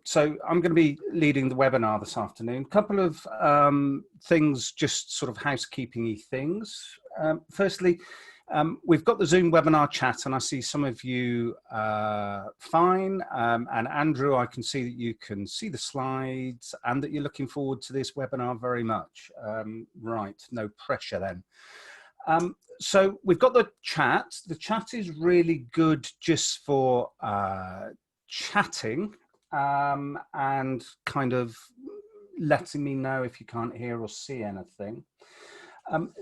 So I'm going to be leading the webinar this afternoon. A couple of things, just sort of housekeeping-y things. Firstly, we've got the Zoom webinar chat, and I see some of you fine. And Andrew, I can see that you can see the slides and that you're looking forward to this webinar very much. Right, no pressure then. So we've got the chat. The chat is really good just for chatting and kind of letting me know if you can't hear or see anything.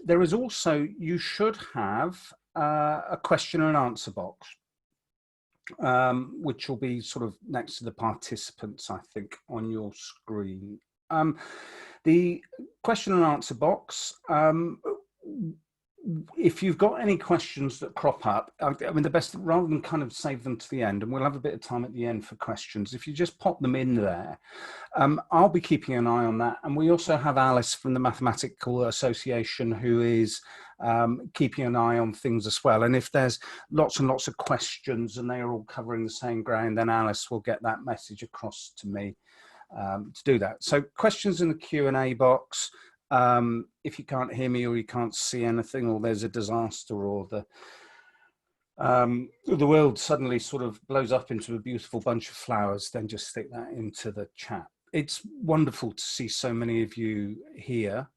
There is also, you should have a question and answer box, which will be sort of next to the participants, I think, on your screen. The question and answer box, if you've got any questions that crop up, I mean, the best, rather than kind of save them to the end, and we'll have a bit of time at the end for questions, if you just pop them in there, I'll be keeping an eye on that. And we also have Alice from the Mathematical Association who is keeping an eye on things as well. And if there's lots and lots of questions and they are all covering the same ground, then Alice will get that message across to me to do that. So questions in the Q&A box. If you can't hear me or you can't see anything, or there's a disaster, or the world suddenly sort of blows up into a beautiful bunch of flowers, then just stick that into the chat. It's wonderful to see so many of you here.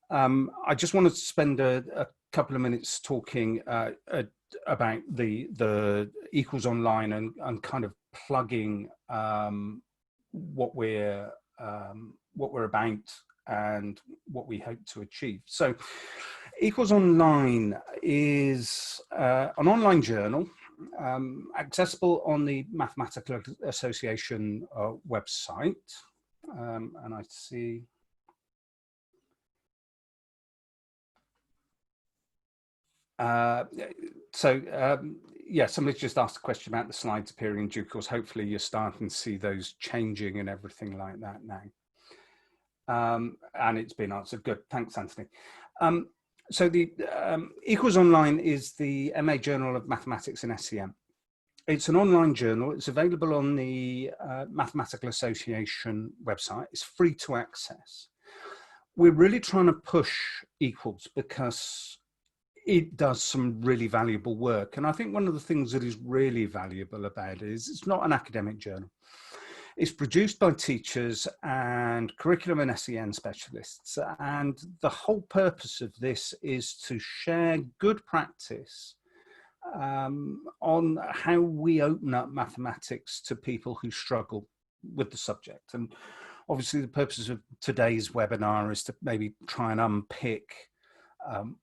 I just wanted to spend a couple of minutes talking about the Equals Online and kind of plugging what we're about and what we hope to achieve. So Equals Online is an online journal accessible on the Mathematical Association website. And I see yeah, somebody's just asked a question about the slides appearing in due course. Hopefully you're starting to see those changing and everything like that now. And it's been answered. Good, thanks, Anthony. So the Equals Online is the MA Journal of Mathematics and SEM. It's an online journal. It's available on the Mathematical Association website. It's free to access. We're really trying to push Equals because it does some really valuable work. And I think one of the things that is really valuable about it is it's not an academic journal. It's produced by teachers and curriculum and SEN specialists. And the whole purpose of this is to share good practice on how we open up mathematics to people who struggle with the subject. And obviously the purpose of today's webinar is to maybe try and unpick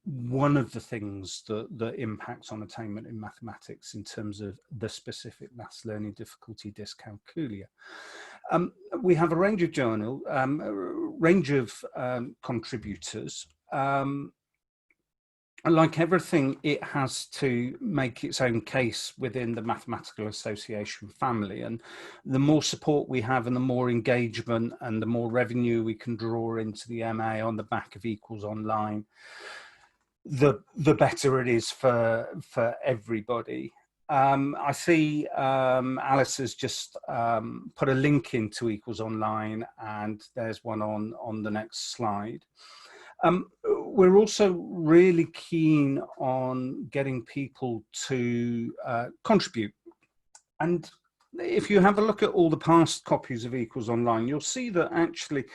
one of the things that impacts on attainment in mathematics in terms of the specific maths learning difficulty dyscalculia. We have a range of contributors. And like everything, it has to make its own case within the Mathematical Association family. And the more support we have and the more engagement and the more revenue we can draw into the MA on the back of Equals Online, the better it is for everybody. I see Alice has just put a link into Equals Online, and there's one on the next slide. We're also really keen on getting people to contribute. And if you have a look at all the past copies of Equals Online, you'll see that actually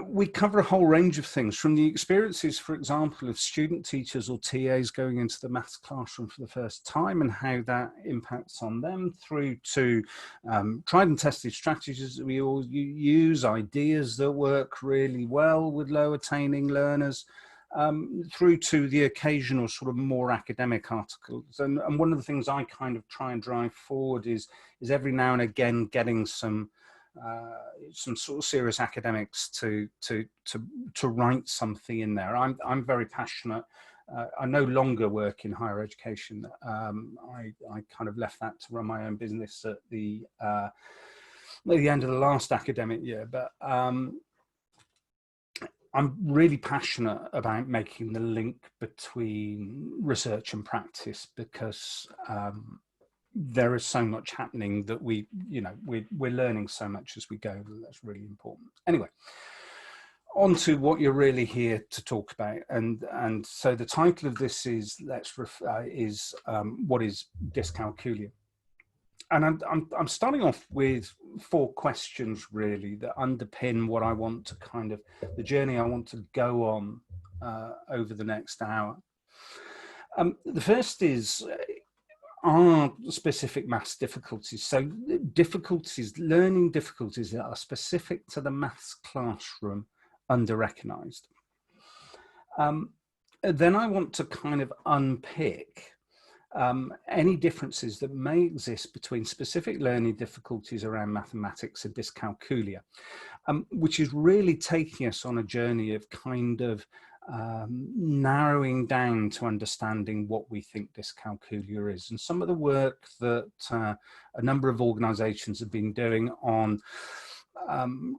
we cover a whole range of things, from the experiences, for example, of student teachers or TAs going into the maths classroom for the first time and how that impacts on them, through to tried and tested strategies that we all use, ideas that work really well with low attaining learners, through to the occasional sort of more academic articles. And one of the things I kind of try and drive forward is every now and again getting some sort of serious academics to write something in there. I'm very passionate. I no longer work in higher education. I kind of left that to run my own business at the end of the last academic year, but I'm really passionate about making the link between research and practice, because there is so much happening that we're learning so much as we go. That's really important. Anyway, on to what you're really here to talk about, and so the title of this is what is dyscalculia. And I'm starting off with 4 questions really that underpin what I want to the journey I want to go on over the next hour. The first is, are specific maths difficulties. So learning difficulties that are specific to the maths classroom under-recognised. Then I want to kind of unpick any differences that may exist between specific learning difficulties around mathematics and dyscalculia, which is really taking us on a journey of kind of narrowing down to understanding what we think dyscalculia is. And some of the work that a number of organisations have been doing on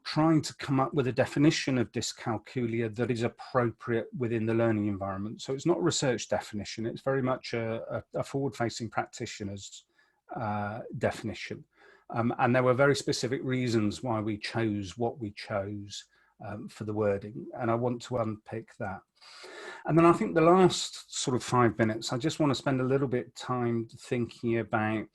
trying to come up with a definition of dyscalculia that is appropriate within the learning environment. So it's not a research definition, it's very much a forward-facing practitioner's definition. And there were very specific reasons why we chose what we chose for the wording, and I want to unpick that. And then I think the last sort of 5 minutes, I just want to spend a little bit of time thinking about,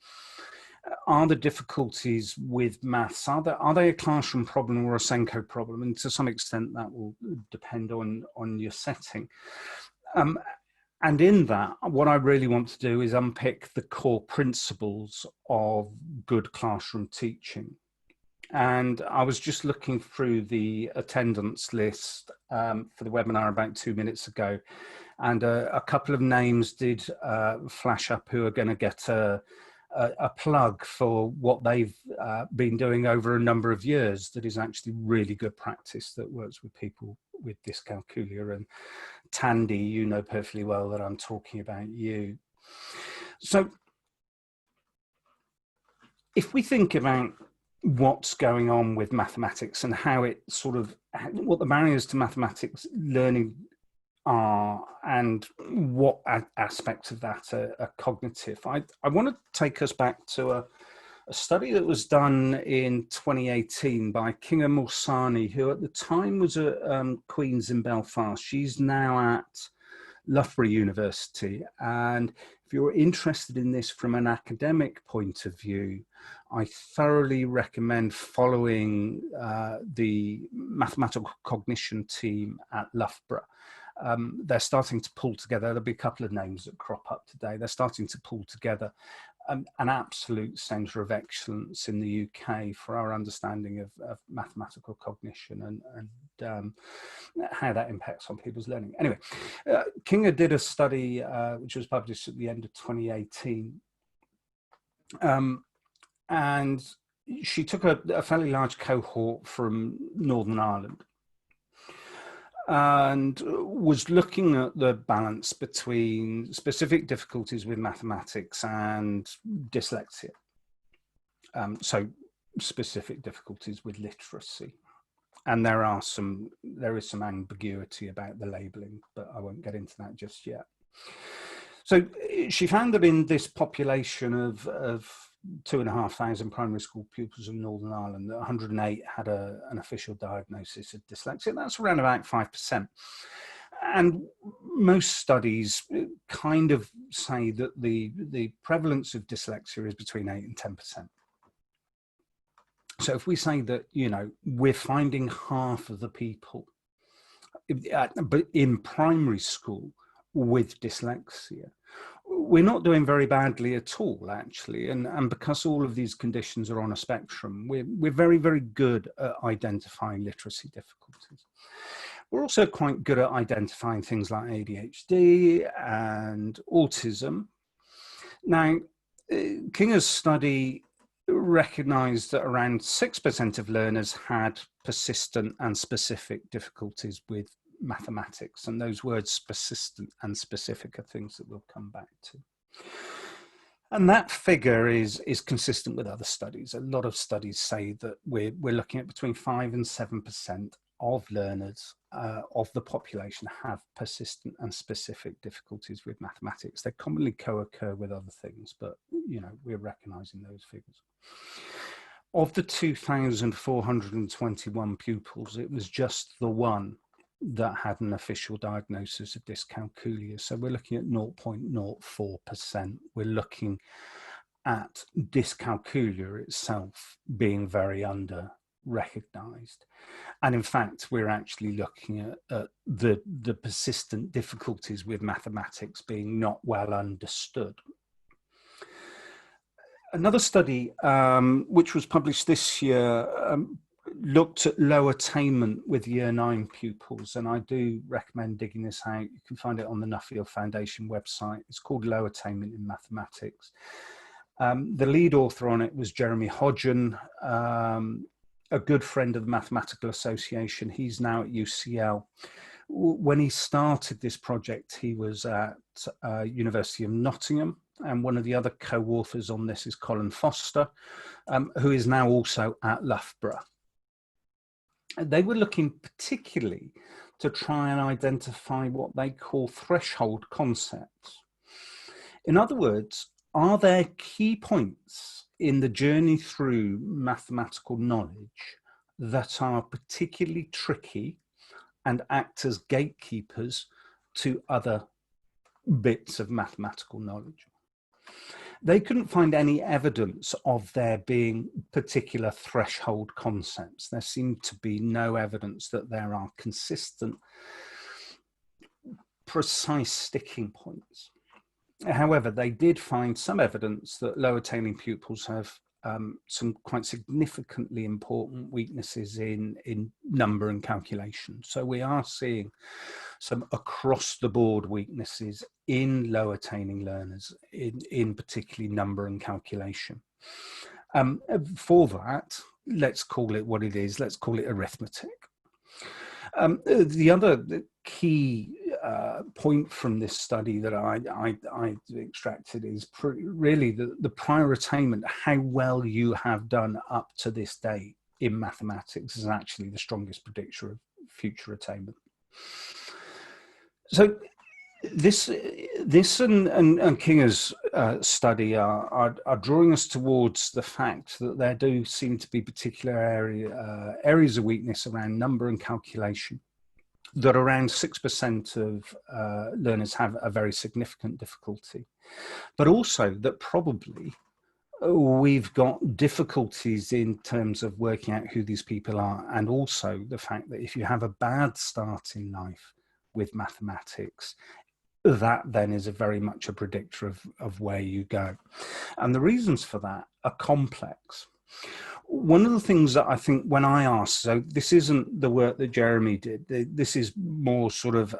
are the difficulties with maths, are they a classroom problem or a Senko problem? And to some extent that will depend on your setting. And in that, what I really want to do is unpick the core principles of good classroom teaching. And I was just looking through the attendance list for the webinar about 2 minutes ago, and a couple of names did flash up who are going to get a plug for what they've been doing over a number of years that is actually really good practice that works with people with dyscalculia. And Tandy, you know perfectly well that I'm talking about you. So if we think about what's going on with mathematics and how it sort of, what the barriers to mathematics learning are and what aspects of that are cognitive, I want to take us back to a study that was done in 2018 by Kinga Morsani, who at the time was at Queen's in Belfast. She's now at Loughborough University, and if you're interested in this from an academic point of view, I thoroughly recommend following the mathematical cognition team at Loughborough. They're starting to pull together, there'll be a couple of names that crop up today, they're starting to pull together an absolute centre of excellence in the UK for our understanding of mathematical cognition and how that impacts on people's learning. Anyway, Kinga did a study which was published at the end of 2018. And she took a fairly large cohort from Northern Ireland and was looking at the balance between specific difficulties with mathematics and dyslexia. So specific difficulties with literacy. And there is some ambiguity about the labelling, but I won't get into that just yet. So she found that in this population of 2,500 primary school pupils in Northern Ireland, that 108 had an official diagnosis of dyslexia. That's around about 5%. And most studies kind of say that the prevalence of dyslexia is between 8 and 10%. So if we say that, you know, we're finding half of the people but in primary school with dyslexia, we're not doing very badly at all, actually. And because all of these conditions are on a spectrum, we're very, very good at identifying literacy difficulties. We're also quite good at identifying things like ADHD and autism. Now, Kinga's study recognised that around 6% of learners had persistent and specific difficulties with mathematics, and those words persistent and specific are things that we'll come back to. And that figure is consistent with other studies. A lot of studies say that we're looking at between 5 and 7% of learners of the population have persistent and specific difficulties with mathematics. They commonly co-occur with other things, but we're recognizing those figures. Of the 2,421 pupils, it was just the one that had an official diagnosis of dyscalculia. So we're looking at 0.04%. We're looking at dyscalculia itself being very under-recognized. And in fact, we're actually looking at the persistent difficulties with mathematics being not well understood. Another study, which was published this year, looked at low attainment with Year 9 pupils, and I do recommend digging this out. You can find it on the Nuffield Foundation website. It's called Low Attainment in Mathematics. The lead author on it was Jeremy Hodgen, a good friend of the Mathematical Association. He's now at UCL. When he started this project, he was at University of Nottingham, and one of the other co-authors on this is Colin Foster, who is now also at Loughborough. They were looking particularly to try and identify what they call threshold concepts. In other words, are there key points in the journey through mathematical knowledge that are particularly tricky and act as gatekeepers to other bits of mathematical knowledge? They couldn't find any evidence of there being particular threshold concepts. There seemed to be no evidence that there are consistent, precise sticking points. However, they did find some evidence that low attaining pupils have some quite significantly important weaknesses in number and calculation. So we are seeing some across the board weaknesses in low attaining learners, in particularly number and calculation. For that, let's call it what it is. Let's call it arithmetic. The other key point from this study that I extracted is really the prior attainment. How well you have done up to this day in mathematics is actually the strongest predictor of future attainment. So this and Kinger's study are drawing us towards the fact that there do seem to be particular areas of weakness around number and calculation, that around 6% of learners have a very significant difficulty, but also that probably we've got difficulties in terms of working out who these people are, and also the fact that if you have a bad start in life with mathematics, that then is very much a predictor of where you go. And the reasons for that are complex. One of the things that I think when I ask, so this isn't the work that Jeremy did, this is more sort of,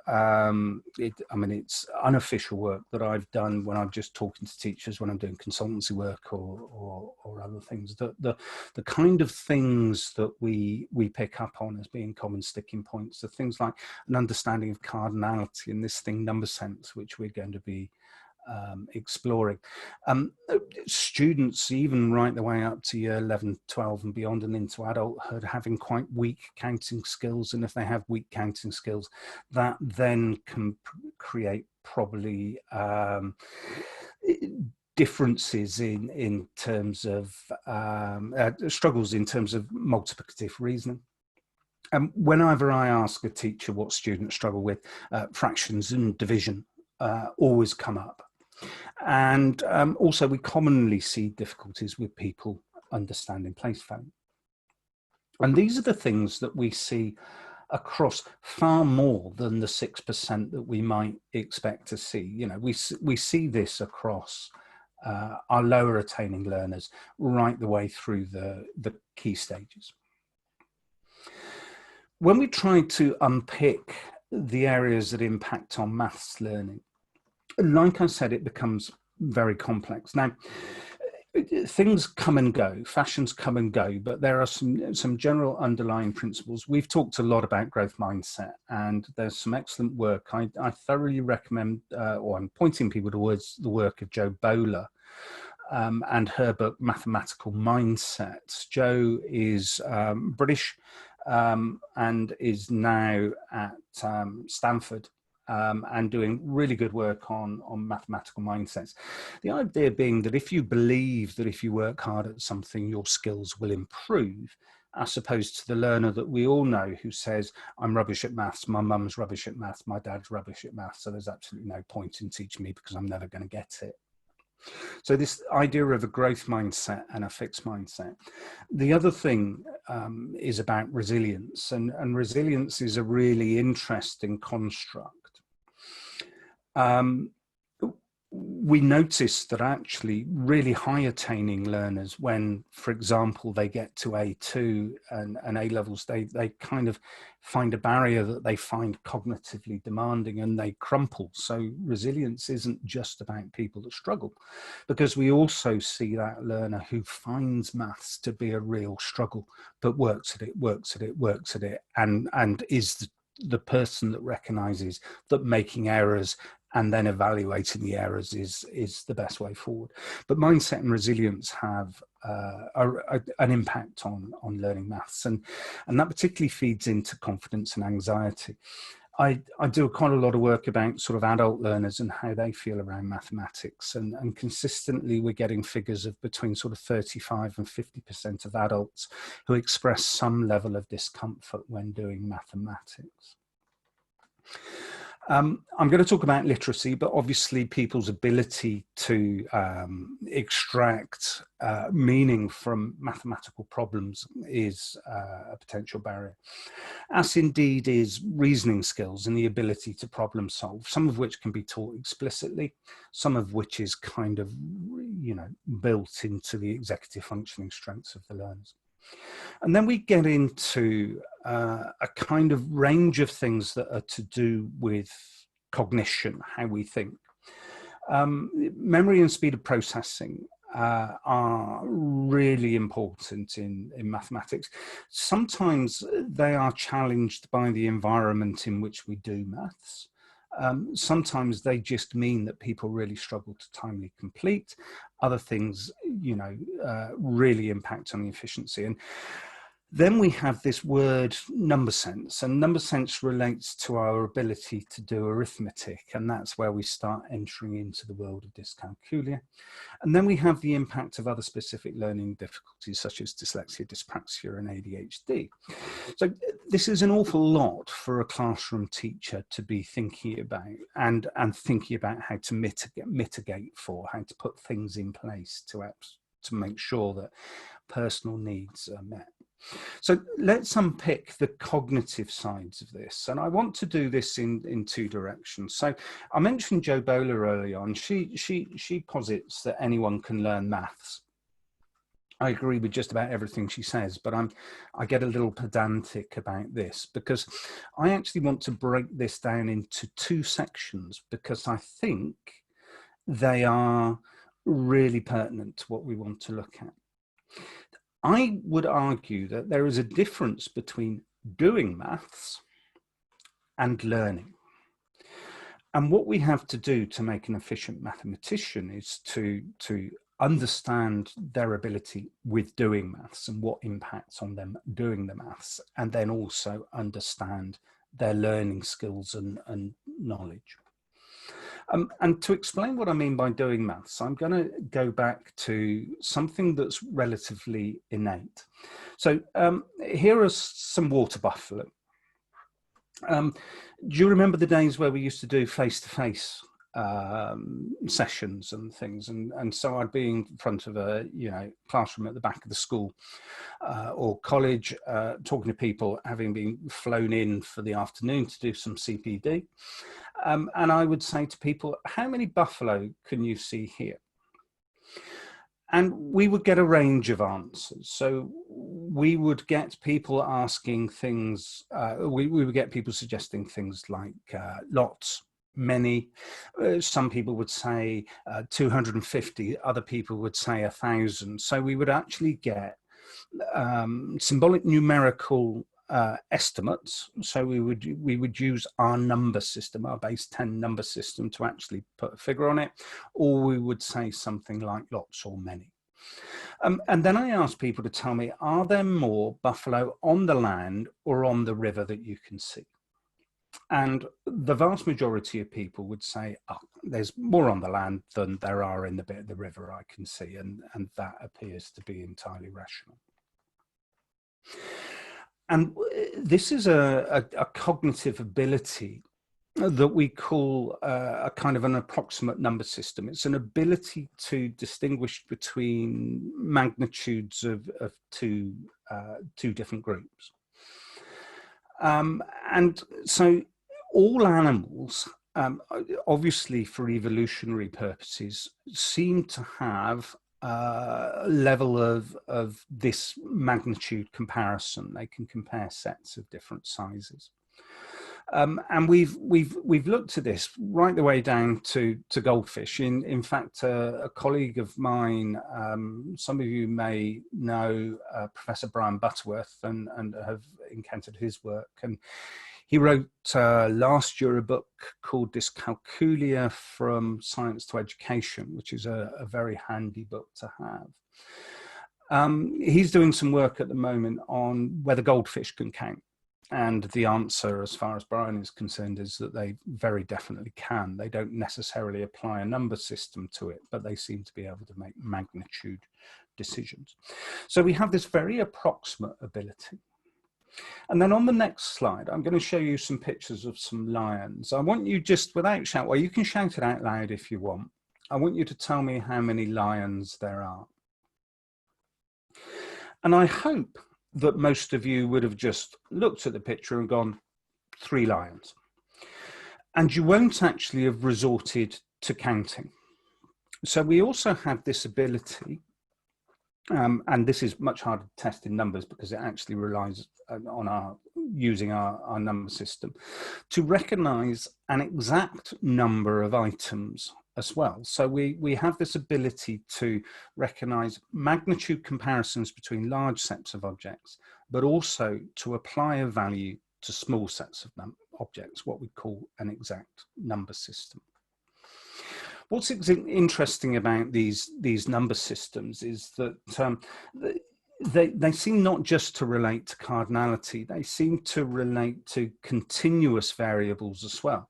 it's unofficial work that I've done when I'm just talking to teachers, when I'm doing consultancy work or other things. The kind of things that we pick up on as being common sticking points are things like an understanding of cardinality and this thing number sense, which we're going to be exploring. Students, even right the way up to year 11, 12 and beyond and into adulthood, having quite weak counting skills, and if they have weak counting skills, that then can create probably differences in terms of struggles in terms of multiplicative reasoning. Whenever I ask a teacher what students struggle with, fractions and division always come up. And also we commonly see difficulties with people understanding place value. And these are the things that we see across far more than the 6% that we might expect to see. You know, we see this across our lower attaining learners right the way through the key stages. When we try to unpick the areas that impact on maths learning, like I said, it becomes very complex. Now, things come and go, fashions come and go, but there are some general underlying principles. We've talked a lot about growth mindset, and there's some excellent work. I thoroughly recommend, or I'm pointing people towards the work of Jo Bowler and her book, Mathematical Mindsets. Jo is British. and is now at Stanford. And doing really good work on mathematical mindsets. The idea being that if you believe that if you work hard at something, your skills will improve, as opposed to the learner that we all know who says, I'm rubbish at maths, my mum's rubbish at maths, my dad's rubbish at maths, so there's absolutely no point in teaching me because I'm never going to get it. So this idea of a growth mindset and a fixed mindset. The other thing is about resilience, and resilience is a really interesting construct. We noticed that actually really high attaining learners, when, for example, they get to A2 and A levels, they kind of find a barrier that they find cognitively demanding and they crumple. So resilience isn't just about people that struggle, because we also see that learner who finds maths to be a real struggle, but works at it, and is the person that recognizes that making errors and then evaluating the errors is the best way forward. But mindset and resilience have an impact on learning maths, and that particularly feeds into confidence and anxiety. I do quite a lot of work about sort of adult learners and how they feel around mathematics, and consistently we're getting figures of between sort of 35 and 50% of adults who express some level of discomfort when doing mathematics. I'm going to talk about literacy, but obviously people's ability to extract meaning from mathematical problems is a potential barrier, as indeed is reasoning skills and the ability to problem solve, some of which can be taught explicitly, some of which is kind of, you know, built into the executive functioning strengths of the learners. And then we get into a kind of range of things that are to do with cognition, how we think. Memory and speed of processing are really important in mathematics. Sometimes they are challenged by the environment in which we do maths. Sometimes they just mean that people really struggle to timely complete. Other things, you know, really impact on the efficiency. And then we have this word number sense, and number sense relates to our ability to do arithmetic, and that's where we start entering into the world of dyscalculia. And then we have the impact of other specific learning difficulties such as dyslexia, dyspraxia, and ADHD. So this is an awful lot for a classroom teacher to be thinking about, and thinking about how to mitigate for, how to put things in place to make sure that personal needs are met. So let's unpick the cognitive sides of this. And I want to do this in two directions. So I mentioned Jo Boaler early on. She posits that anyone can learn maths. I agree with just about everything she says, but I get a little pedantic about this because I actually want to break this down into two sections because I think they are really pertinent to what we want to look at. I would argue that there is a difference between doing maths and learning. And what we have to do to make an efficient mathematician is to understand their ability with doing maths and what impacts on them doing the maths, and then also understand their learning skills and knowledge. And to explain what I mean by doing maths, I'm going to go back to something that's relatively innate. So here are some water buffalo. Do you remember the days where we used to do face-to-face sessions and things? And so I'd be in front of a classroom at the back of the school or college, talking to people having been flown in for the afternoon to do some CPD. And I would say to people, how many buffalo can you see here? And we would get a range of answers. So we would get people asking things, we would get people suggesting things like lots, many. Some people would say 250, other people would say 1,000. So we would actually get symbolic numerical estimates. So we would use our number system, our base 10 number system, to actually put a figure on it, or we would say something like lots or many. And then I asked people to tell me, are there more buffalo on the land or on the river that you can see? And the vast majority of people would say, oh, there's more on the land than there are in the bit of the river I can see, and that appears to be entirely rational. And this is a cognitive ability that we call a kind of an approximate number system. It's an ability to distinguish between magnitudes of two different groups. And so all animals, obviously for evolutionary purposes, seem to have a level of this magnitude comparison. They can compare sets of different sizes. And we've looked at this right the way down to goldfish. In fact, a colleague of mine, some of you may know Professor Brian Butterworth and have encountered his work. And he wrote last year a book called Dyscalculia from Science to Education, which is a very handy book to have. He's doing some work at the moment on whether goldfish can count. And the answer, as far as Brian is concerned, is that they very definitely can. They don't necessarily apply a number system to it, but they seem to be able to make magnitude decisions. So we have this very approximate ability. And then on the next slide, I'm going to show you some pictures of some lions. I want you just, without shout, well, you can shout it out loud if you want. I want you to tell me how many lions there are. And I hope that most of you would have just looked at the picture and gone, 3 lions. And you won't actually have resorted to counting. So we also have this ability, and this is much harder to test in numbers because it actually relies on using our number system, to recognize an exact number of items as well. So we have this ability to recognize magnitude comparisons between large sets of objects, but also to apply a value to small sets of objects, what we call an exact number system. What's interesting about these number systems is that they seem not just to relate to cardinality, they seem to relate to continuous variables as well.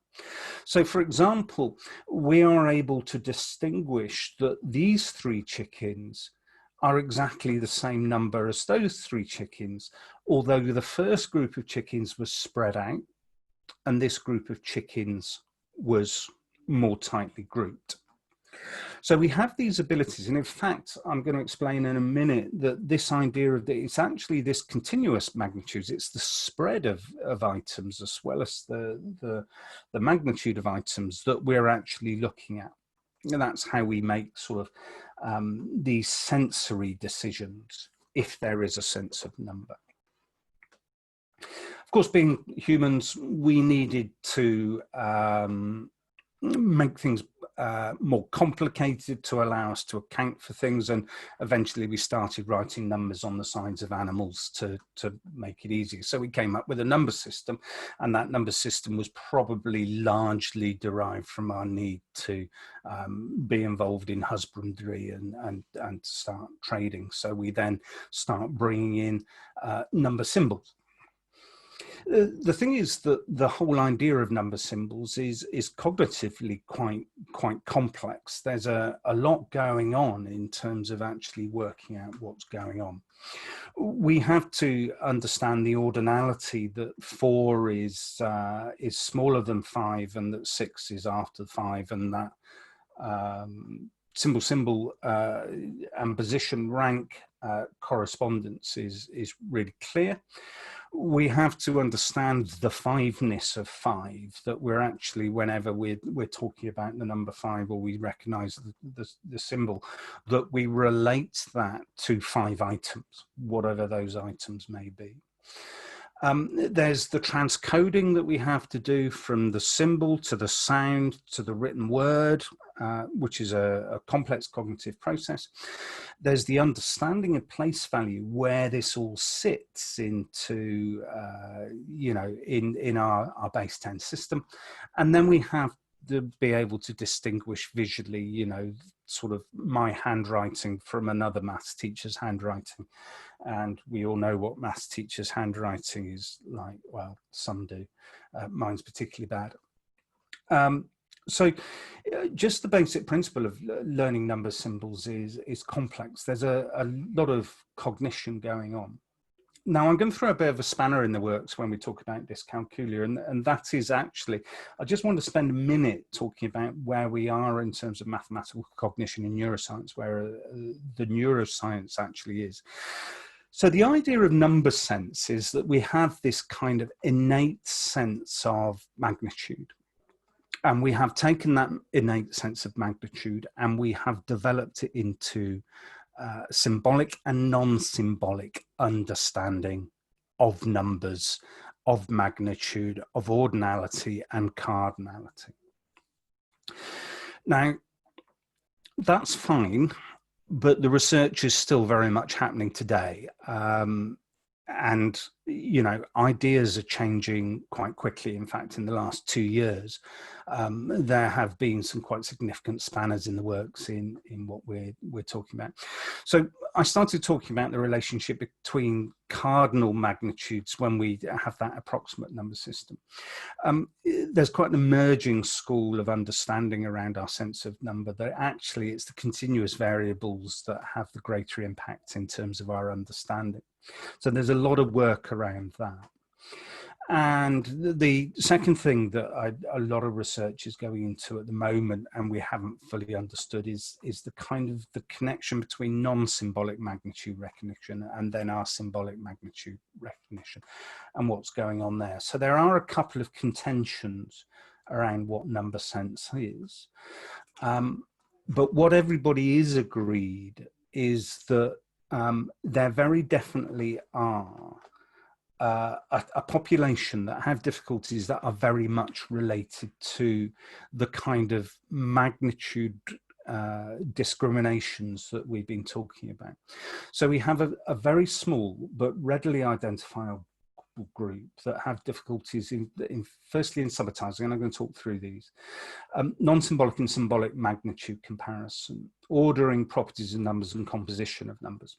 So, for example, we are able to distinguish that these 3 chickens are exactly the same number as those 3 chickens, although the first group of chickens was spread out and this group of chickens was more tightly grouped. So we have these abilities, and in fact, I'm going to explain in a minute that this idea of it's actually this continuous magnitudes. It's the spread of items as well as the magnitude of items that we're actually looking at. And that's how we make sort of these sensory decisions, if there is a sense of number. Of course, being humans, we needed to make things more complicated to allow us to account for things, and eventually we started writing numbers on the sides of animals to make it easier. So we came up with a number system, and that number system was probably largely derived from our need to be involved in husbandry and start trading. So we then start bringing in number symbols. The thing is that the whole idea of number symbols is cognitively quite complex. There's a lot going on in terms of actually working out what's going on. We have to understand the ordinality that 4 is smaller than 5, and that 6 is after 5, and that symbol and position rank correspondence is really clear. We have to understand the 5-ness of 5, that we're actually, whenever we're talking about the number 5, or we recognize the symbol, that we relate that to 5 items, whatever those items may be. There's the transcoding that we have to do from the symbol to the sound to the written word, which is a complex cognitive process. There's the understanding of place value, where this all sits into, in our base 10 system. And then we have be able to distinguish visually, you know, sort of my handwriting from another maths teacher's handwriting. And we all know what maths teachers' handwriting is like. Well, some do. Mine's particularly bad. So just the basic principle of learning number symbols is complex. There's a lot of cognition going on. Now, I'm going to throw a bit of a spanner in the works when we talk about dyscalculia, and that is actually, I just want to spend a minute talking about where we are in terms of mathematical cognition in neuroscience, where the neuroscience actually is. So the idea of number sense is that we have this kind of innate sense of magnitude. And we have taken that innate sense of magnitude and we have developed it into symbolic and non-symbolic understanding of numbers, of magnitude, of ordinality and cardinality. Now, that's fine, but the research is still very much happening today. And, you know, ideas are changing quite quickly. In fact, in the last 2 years, there have been some quite significant spanners in the works in what we're talking about. So I started talking about the relationship between cardinal magnitudes when we have that approximate number system. There's quite an emerging school of understanding around our sense of number that actually it's the continuous variables that have the greater impact in terms of our understanding. So there's a lot of work around that. And the second thing that a lot of research is going into at the moment, and we haven't fully understood, is the kind of the connection between non-symbolic magnitude recognition and then our symbolic magnitude recognition and what's going on there. So there are a couple of contentions around what number sense is. But what everybody is agreed is that there very definitely are a population that have difficulties that are very much related to the kind of magnitude discriminations that we've been talking about. So we have a very small but readily identifiable group that have difficulties firstly in subitizing, and I'm going to talk through these, non-symbolic and symbolic magnitude comparison, ordering properties of numbers and composition of numbers.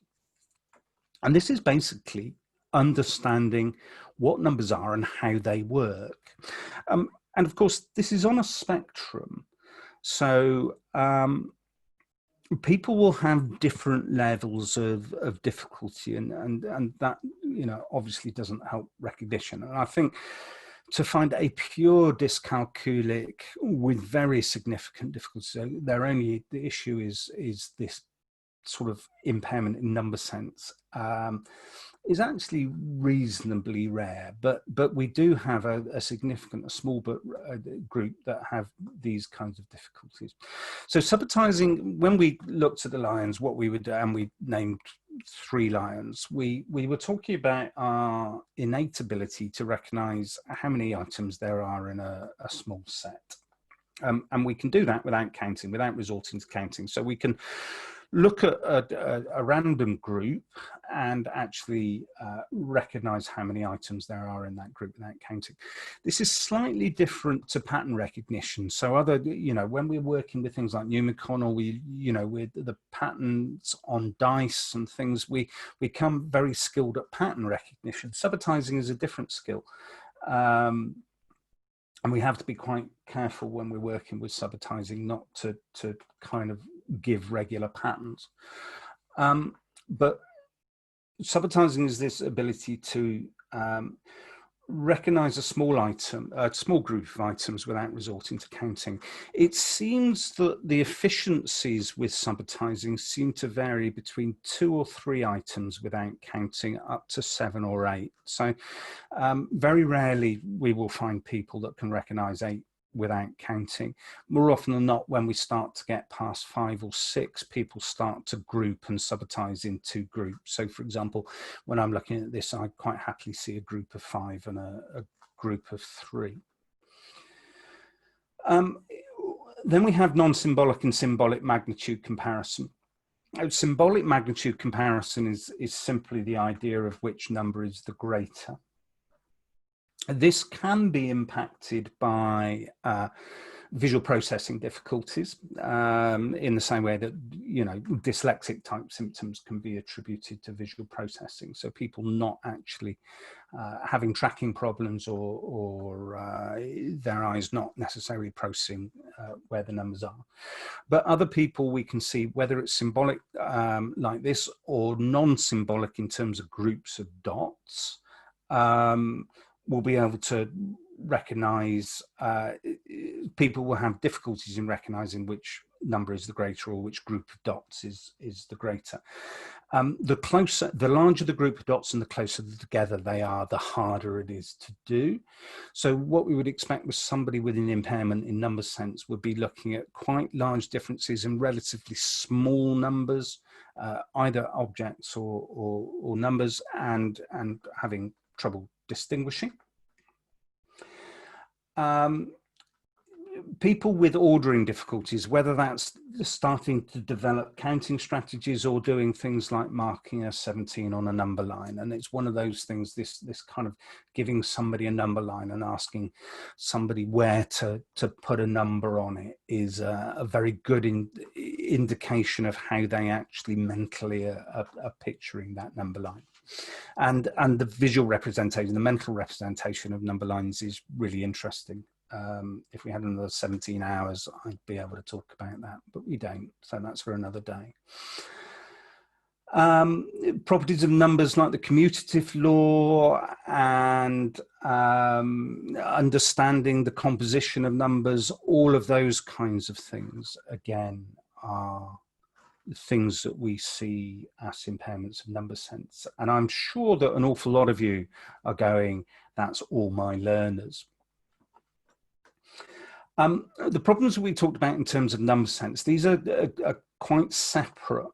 And this is basically understanding what numbers are and how they work. And of course, this is on a spectrum. So people will have different levels of difficulty, and that, you know, obviously doesn't help recognition. And I think to find a pure dyscalculic with very significant difficulties, the issue is this sort of impairment in number sense, is actually reasonably rare, but we do have a small but group that have these kinds of difficulties. So subitizing, when we looked at the lions, what we would do, and we named 3 lions, we were talking about our innate ability to recognize how many items there are in a small set. And we can do that without counting, without resorting to counting. So we can look at a random group and actually recognize how many items there are in that group without counting. This is slightly different to pattern recognition. So when we're working with things like Numicon, or with the patterns on dice and things, we become very skilled at pattern recognition. Subitizing is a different skill. And we have to be quite careful when we're working with subitizing not to kind of give regular patterns. But subitizing is this ability to recognize a small group of items without resorting to counting. It seems that the efficiencies with subitizing seem to vary between 2 or 3 items without counting up to 7 or 8. So very rarely we will find people that can recognize 8 without counting. More often than not, when we start to get past 5 or 6, people start to group and subitize into groups. So for example, when I'm looking at this, I quite happily see a group of 5 and a group of 3. Then we have non-symbolic and symbolic magnitude comparison. Symbolic magnitude comparison is simply the idea of which number is the greater. This can be impacted by visual processing difficulties, in the same way that, you know, dyslexic type symptoms can be attributed to visual processing. So people not actually having tracking problems, or their eyes not necessarily processing where the numbers are. But other people, we can see whether it's symbolic like this, or non-symbolic in terms of groups of dots. We'll be able to recognize, people will have difficulties in recognizing which number is the greater, or which group of dots is the greater. The larger the group of dots and the closer together they are, the harder it is to do. So what we would expect with somebody with an impairment in number sense would be looking at quite large differences in relatively small numbers, either objects or numbers, and having trouble distinguishing. People with ordering difficulties, whether that's starting to develop counting strategies or doing things like marking a 17 on a number line. And it's one of those things, this kind of giving somebody a number line and asking somebody where to put a number on it is a very good indication of how they actually mentally are picturing that number line. And the visual representation, the mental representation of number lines is really interesting. If we had another 17 hours, I'd be able to talk about that, but we don't, so that's for another day. Properties of numbers like the commutative law, and understanding the composition of numbers, all of those kinds of things, again, are things that we see as impairments of number sense. And I'm sure that an awful lot of you are going, that's all my learners. The problems that we talked about in terms of number sense, these are quite separate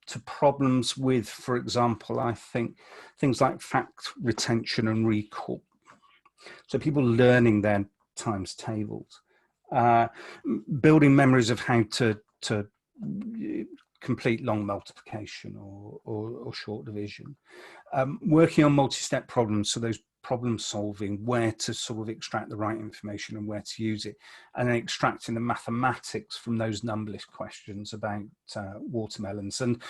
to problems with, for example, I think things like fact retention and recall. So people learning their times tables, building memories of how to complete long multiplication or short division, working on multi-step problems, so those problem solving, where to sort of extract the right information and where to use it, and then extracting the mathematics from those numberless questions about watermelons. And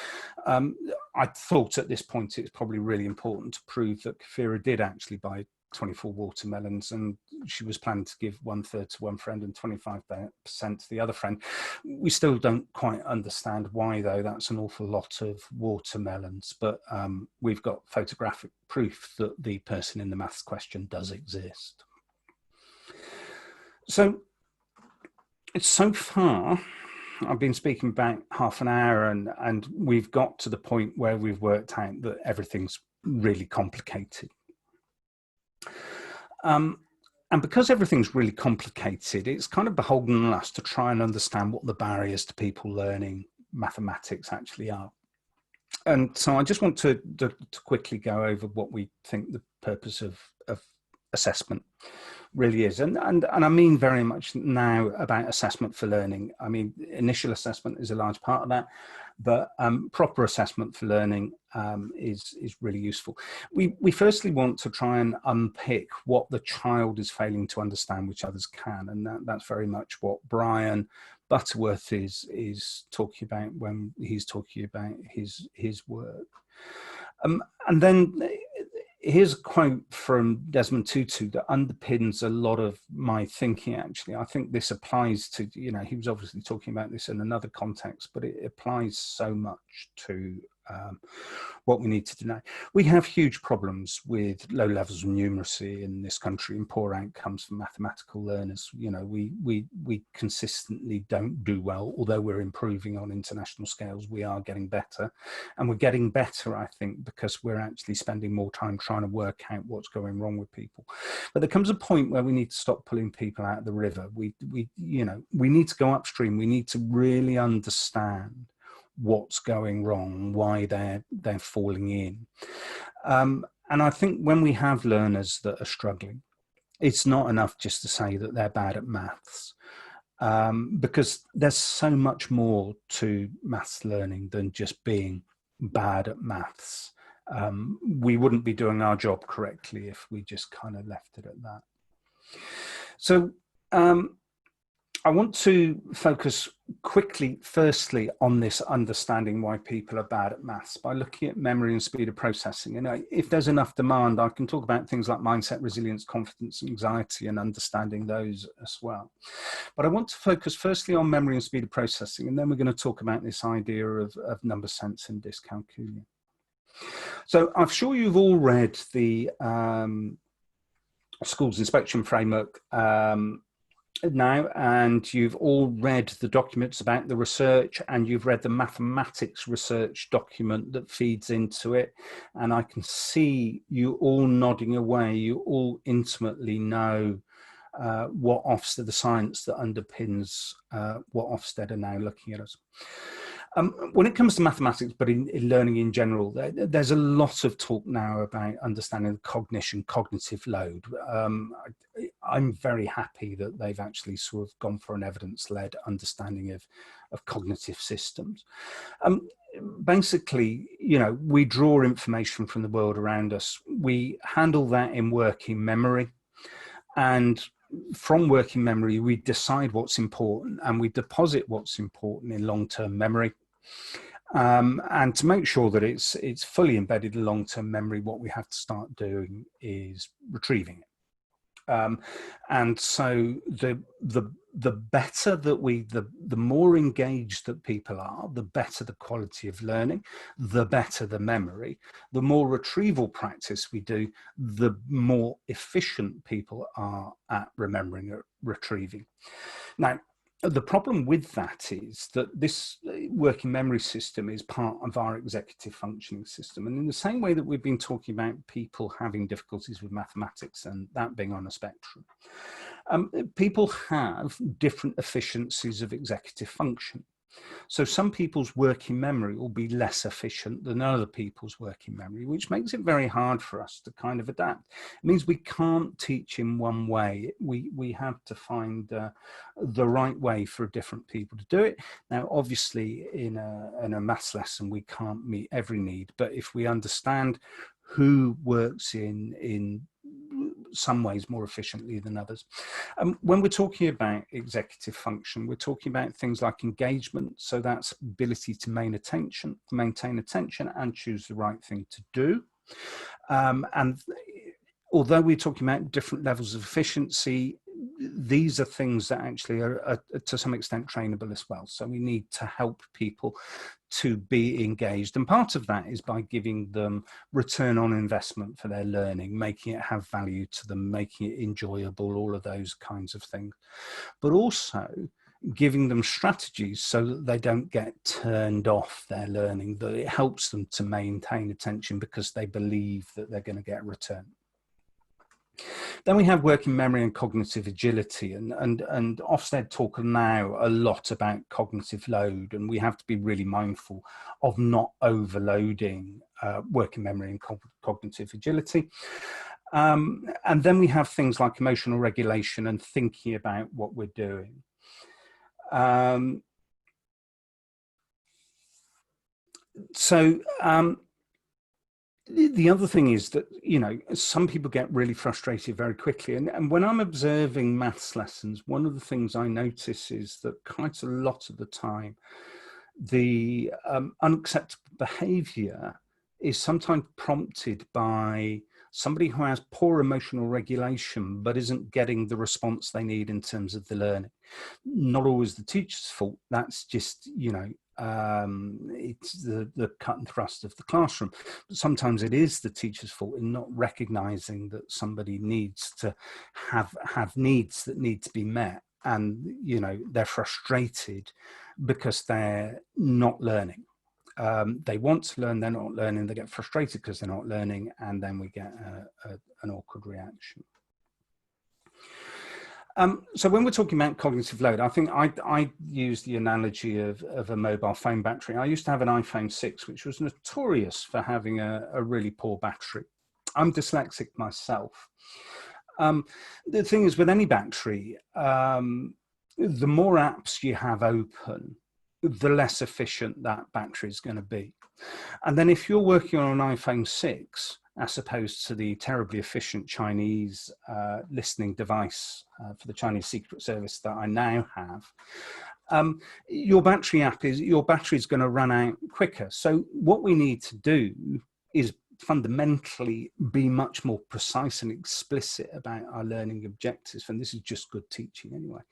I thought at this point it's probably really important to prove that Kafira did actually buy 24 watermelons, and she was planning to give 1/3 to one friend and 25% to the other friend. We still don't quite understand why, though. That's an awful lot of watermelons, but we've got photographic proof that the person in the maths question does exist. So far I've been speaking about half an hour, and we've got to the point where we've worked out that everything's really complicated. And because everything's really complicated, it's kind of beholden on us to try and understand what the barriers to people learning mathematics actually are. And so I just want to quickly go over what we think the purpose of assessment really is. And I mean very much now about assessment for learning. I mean, initial assessment is a large part of that, but proper assessment for learning is really useful. We firstly want to try and unpick what the child is failing to understand, which others can, and that's very much what Brian Butterworth is talking about when he's talking about his work. And then here's a quote from Desmond Tutu that underpins a lot of my thinking, actually. I think this applies to, you know, he was obviously talking about this in another context, but it applies so much to what we need to do now. We have huge problems with low levels of numeracy in this country and poor outcomes for mathematical learners. You know, we consistently don't do well, although we're improving on international scales. We are getting better, and we're getting better, I think, because we're actually spending more time trying to work out what's going wrong with people. But there comes a point where we need to stop pulling people out of the river. We need to go upstream. We need to really understand what's going wrong, why they're falling in. And I think when we have learners that are struggling, it's not enough just to say that they're bad at maths, because there's so much more to maths learning than just being bad at maths. We wouldn't be doing our job correctly if we just kind of left it at that. So I want to focus quickly, firstly, on this understanding why people are bad at maths by looking at memory and speed of processing. And if there's enough demand, I can talk about things like mindset, resilience, confidence, anxiety, and understanding those as well. But I want to focus firstly on memory and speed of processing, and then we're going to talk about this idea of number sense and dyscalculia. So I'm sure you've all read the schools inspection framework now, and you've all read the documents about the research, and you've read the mathematics research document that feeds into it, and I can see you all nodding away. You all intimately know what Ofsted, the science that underpins what Ofsted are now looking at us. When it comes to mathematics, but in learning in general, there's a lot of talk now about understanding cognition, cognitive load. I'm very happy that they've actually sort of gone for an evidence-led understanding of cognitive systems. Basically, you know, we draw information from the world around us. We handle that in working memory, and from working memory, we decide what's important and we deposit what's important in long-term memory. And to make sure that it's fully embedded in long-term memory, what we have to start doing is retrieving it. And so the better that the more engaged that people are, the better the quality of learning, the better the memory. The more retrieval practice we do, the more efficient people are at remembering and retrieving. Now, the problem with that is that this working memory system is part of our executive functioning system. And in the same way that we've been talking about people having difficulties with mathematics and that being on a spectrum, people have different efficiencies of executive function. So some people's working memory will be less efficient than other people's working memory, which makes it very hard for us to kind of adapt. It means we can't teach in one way. We have to find the right way for different people to do it. Now, obviously, in a maths lesson, we can't meet every need, but if we understand who works in some ways more efficiently than others. When we're talking about executive function, we're talking about things like engagement. So that's ability to maintain attention and choose the right thing to do. And although we're talking about different levels of efficiency, these are things that actually are to some extent trainable as well. So we need to help people to be engaged. And part of that is by giving them return on investment for their learning, making it have value to them, making it enjoyable, all of those kinds of things. But also giving them strategies so that they don't get turned off their learning, that it helps them to maintain attention because they believe that they're going to get a return. Then we have working memory and cognitive agility, and Ofsted talk now a lot about cognitive load, and we have to be really mindful of not overloading working memory and cognitive agility. And then we have things like emotional regulation and thinking about what we're doing. The other thing is that, you know, some people get really frustrated very quickly. And when I'm observing maths lessons, one of the things I notice is that quite a lot of the time, the unacceptable behavior is sometimes prompted by somebody who has poor emotional regulation, but isn't getting the response they need in terms of the learning. Not always the teacher's fault. That's just, you know, it's the cut and thrust of the classroom. But sometimes it is the teacher's fault in not recognizing that somebody needs to have needs that need to be met, and you know they're frustrated because they're not learning. They want to learn, they're not learning. They get frustrated because they're not learning, and then we get an awkward reaction. So when we're talking about cognitive load, I think I use the analogy of a mobile phone battery. I used to have an iPhone 6, which was notorious for having a really poor battery. I'm dyslexic myself. The thing is, with any battery, the more apps you have open, the less efficient that battery is going to be. And then if you're working on an iPhone 6, as opposed to the terribly efficient Chinese listening device for the Chinese Secret Service that I now have, your battery is going to run out quicker. So what we need to do is fundamentally be much more precise and explicit about our learning objectives, and this is just good teaching anyway,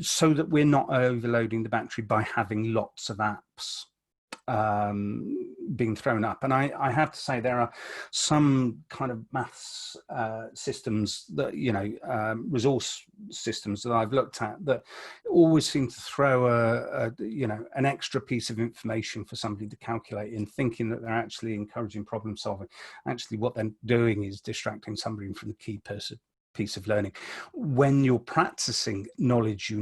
so that we're not overloading the battery by having lots of apps being thrown up. And I have to say, there are some kind of maths systems that, resource systems that I've looked at that always seem to throw an extra piece of information for somebody to calculate in, thinking that they're actually encouraging problem solving. Actually, what they're doing is distracting somebody from the key piece of learning. When you're practicing knowledge,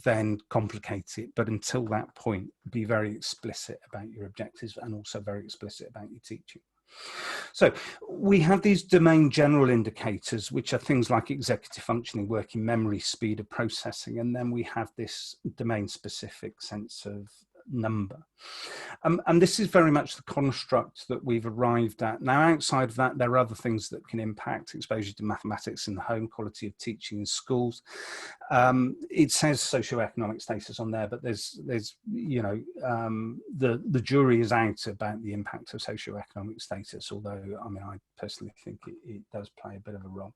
then complicate it, but until that point, be very explicit about your objectives and also very explicit about your teaching. So we have these domain general indicators, which are things like executive functioning, working memory, speed of processing, and then we have this domain specific sense of number. And this is very much the construct that we've arrived at. Now, outside of that, there are other things that can impact exposure to mathematics in the home, quality of teaching in schools. It says socioeconomic status on there, but there's the jury is out about the impact of socioeconomic status, although, I mean, I personally think it does play a bit of a role.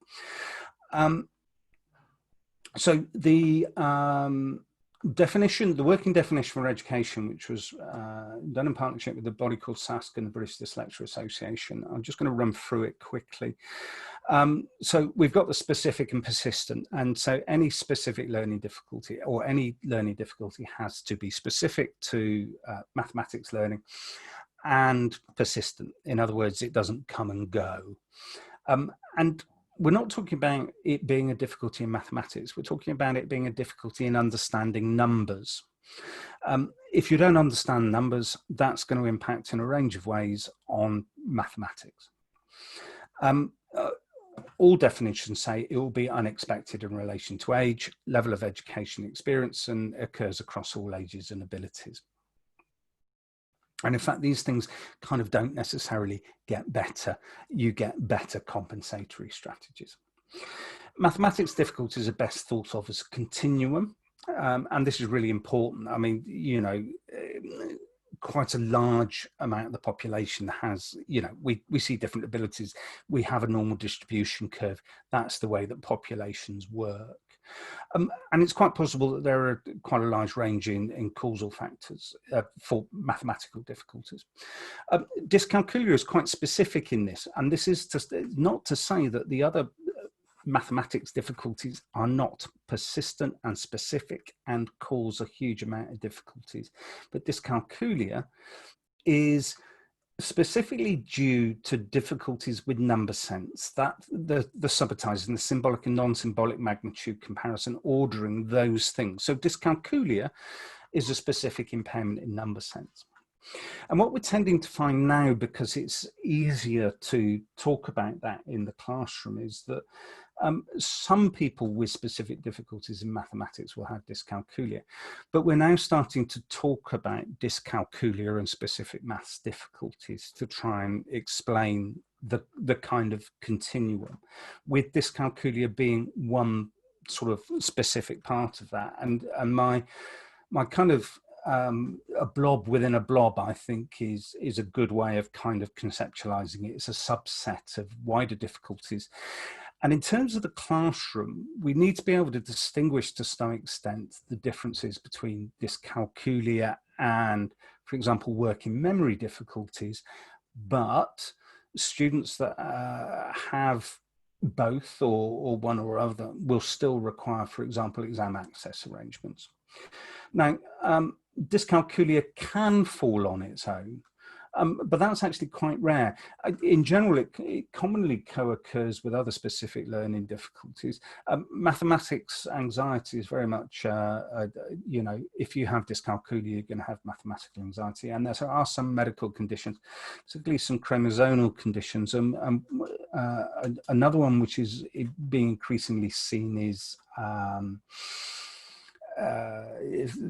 So the definition, the working definition for education, which was done in partnership with a body called SASC and the British Dyslexia Association. I'm just going to run through it quickly. So we've got the specific and persistent, and so any specific learning difficulty or any learning difficulty has to be specific to mathematics learning and persistent. In other words, it doesn't come and go. And we're not talking about it being a difficulty in mathematics. We're talking about it being a difficulty in understanding numbers. If you don't understand numbers, that's going to impact in a range of ways on mathematics. All definitions say it will be unexpected in relation to age, level of education experience, and occurs across all ages and abilities. And in fact, these things kind of don't necessarily get better. You get better compensatory strategies. Mathematics difficulties are best thought of as a continuum. And this is really important. I mean, quite a large amount of the population has, we see different abilities. We have a normal distribution curve. That's the way that populations work. And it's quite possible that there are quite a large range in causal factors for mathematical difficulties. Dyscalculia is quite specific in this, and this is not to say that the other mathematics difficulties are not persistent and specific and cause a huge amount of difficulties. But dyscalculia is specifically due to difficulties with number sense, that the subitizing, the symbolic and non-symbolic magnitude comparison, ordering those things. So dyscalculia is a specific impairment in number sense. And what we're tending to find now, because it's easier to talk about that in the classroom, is that some people with specific difficulties in mathematics will have dyscalculia, but we're now starting to talk about dyscalculia and specific maths difficulties to try and explain the kind of continuum, with dyscalculia being one sort of specific part of that. And my kind of a blob within a blob, I think, is a good way of kind of conceptualizing it. It's a subset of wider difficulties. And in terms of the classroom, we need to be able to distinguish to some extent the differences between dyscalculia and, for example, working memory difficulties. But students that have both or one or other will still require, for example, exam access arrangements. Now, dyscalculia can fall on its own, but that's actually quite rare. In general, it commonly co-occurs with other specific learning difficulties. Mathematics anxiety is very much, if you have dyscalculia, you're going to have mathematical anxiety. And there are some medical conditions, particularly some chromosomal conditions. Another one which is being increasingly seen is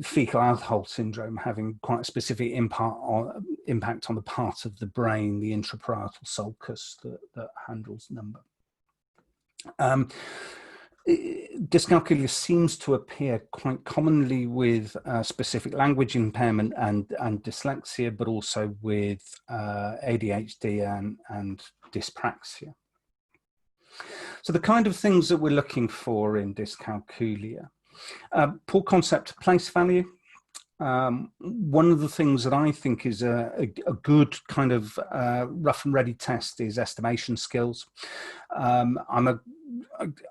fecal alcohol syndrome having quite a specific impact on the part of the brain, the intraparietal sulcus that handles number. Dyscalculia seems to appear quite commonly with specific language impairment and dyslexia, but also with ADHD and dyspraxia. So the kind of things that we're looking for in dyscalculia: poor concept of place value. One of the things that I think is a good kind of rough and ready test is estimation skills.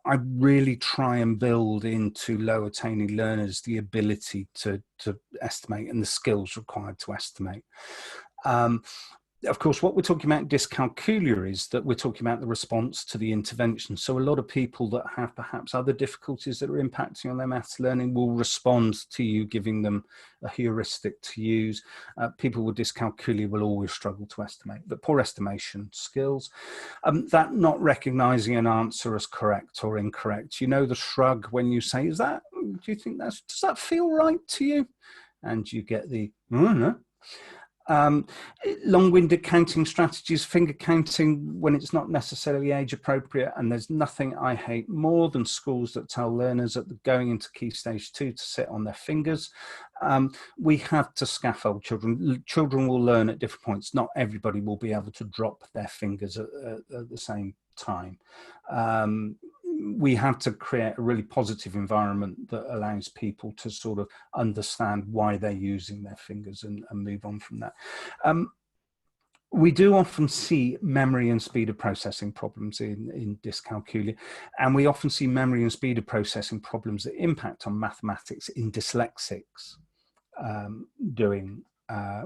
I really try and build into low attaining learners the ability to estimate and the skills required to estimate. Of course, what we're talking about dyscalculia is that we're talking about the response to the intervention. So a lot of people that have perhaps other difficulties that are impacting on their maths learning will respond to you giving them a heuristic to use. People with dyscalculia will always struggle to estimate, but poor estimation skills. That not recognizing an answer as correct or incorrect. You know, the shrug when you say, do you think does that feel right to you? And you get the, no. Long-winded counting strategies, finger counting when it's not necessarily age appropriate, and there's nothing I hate more than schools that tell learners that going into Key Stage 2 to sit on their fingers. We have to scaffold children. Children will learn at different points. Not everybody will be able to drop their fingers at the same time. We have to create a really positive environment that allows people to sort of understand why they're using their fingers and move on from that. We do often see memory and speed of processing problems in dyscalculia, and we often see memory and speed of processing problems that impact on mathematics in dyslexics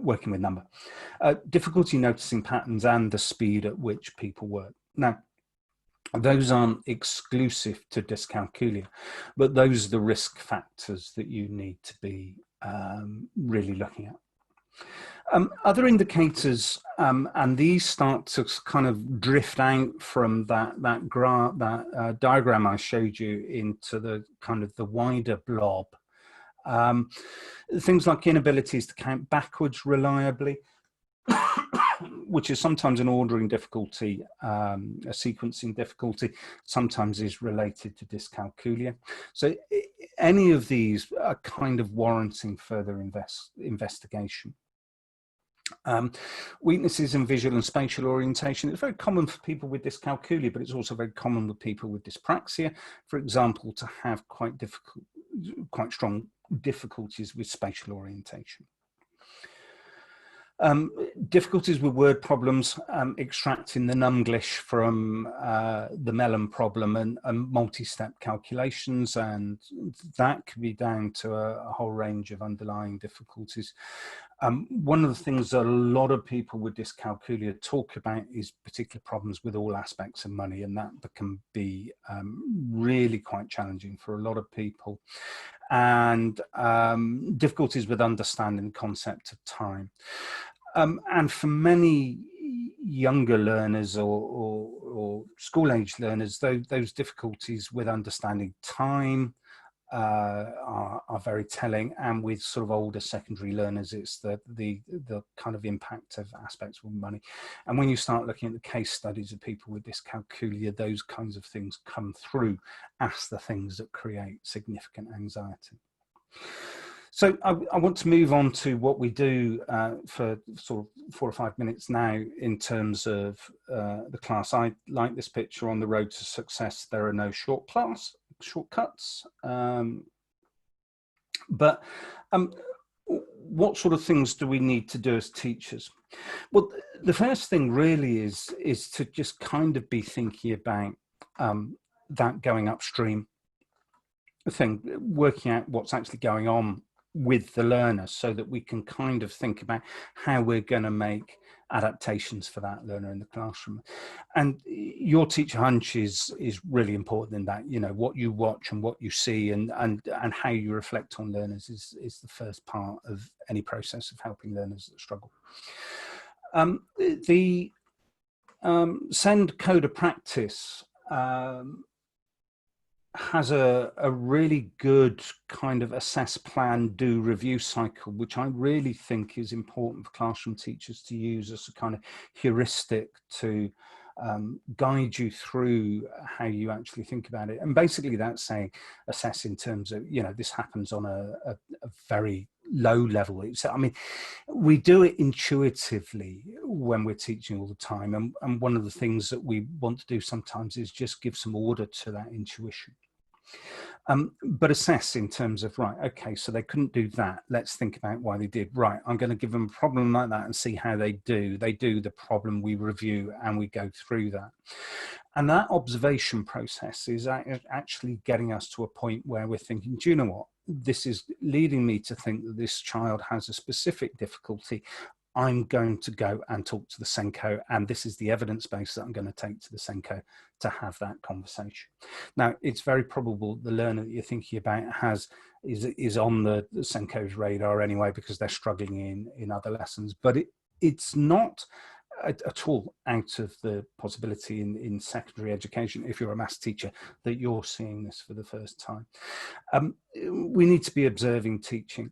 working with number. Difficulty noticing patterns and the speed at which people work. Now, those aren't exclusive to dyscalculia, but those are the risk factors that you need to be really looking at. Other indicators, and these start to kind of drift out from that diagram I showed you into the kind of the wider blob. Things like inabilities to count backwards reliably, which is sometimes an ordering difficulty, a sequencing difficulty, sometimes is related to dyscalculia. So any of these are kind of warranting further investigation. Weaknesses in visual and spatial orientation. It's very common for people with dyscalculia, but it's also very common with people with dyspraxia, for example, to have quite strong difficulties with spatial orientation. Difficulties with word problems, extracting the numglish from the melon problem and multi-step calculations, and that can be down to a whole range of underlying difficulties. One of the things that a lot of people with dyscalculia talk about is particular problems with all aspects of money, and that can be really quite challenging for a lot of people. And difficulties with understanding the concept of time. And for many younger learners or school-age learners, those difficulties with understanding time are very telling. And with sort of older secondary learners, it's the kind of impact of aspects with money. And when you start looking at the case studies of people with dyscalculia, those kinds of things come through as the things that create significant anxiety. So I want to move on to what we do for sort of 4 or 5 minutes now in terms of the class. I like this picture: on the road to success, there are no shortcuts. But what sort of things do we need to do as teachers? Well, the first thing really is to just kind of be thinking about that going upstream thing, working out what's actually going on with the learner, so that we can kind of think about how we're going to make adaptations for that learner in the classroom. And your teacher hunch is really important in that. You know, what you watch and what you see and how you reflect on learners is the first part of any process of helping learners that struggle. Send code of practice has a really good kind of assess, plan, do, review cycle, which I really think is important for classroom teachers to use as a kind of heuristic to guide you through how you actually think about it. And basically that's saying assess in terms of, you know, this happens on a very low level. I mean, we do it intuitively when we're teaching all the time. And one of the things that we want to do sometimes is just give some order to that intuition. But assess in terms of, right, okay, so they couldn't do that. Let's think about why they did. Right, I'm going to give them a problem like that and see how they do. They do the problem, we review, and we go through that. And that observation process is actually getting us to a point where we're thinking, do you know what? This is leading me to think that this child has a specific difficulty. I'm going to go and talk to the Senko, and this is the evidence base that I'm going to take to the Senko to have that conversation. Now, it's very probable the learner that you're thinking about is on the Senko's radar anyway, because they're struggling in other lessons, but it's not at all out of the possibility in secondary education, if you're a maths teacher, that you're seeing this for the first time. We need to be observing teaching.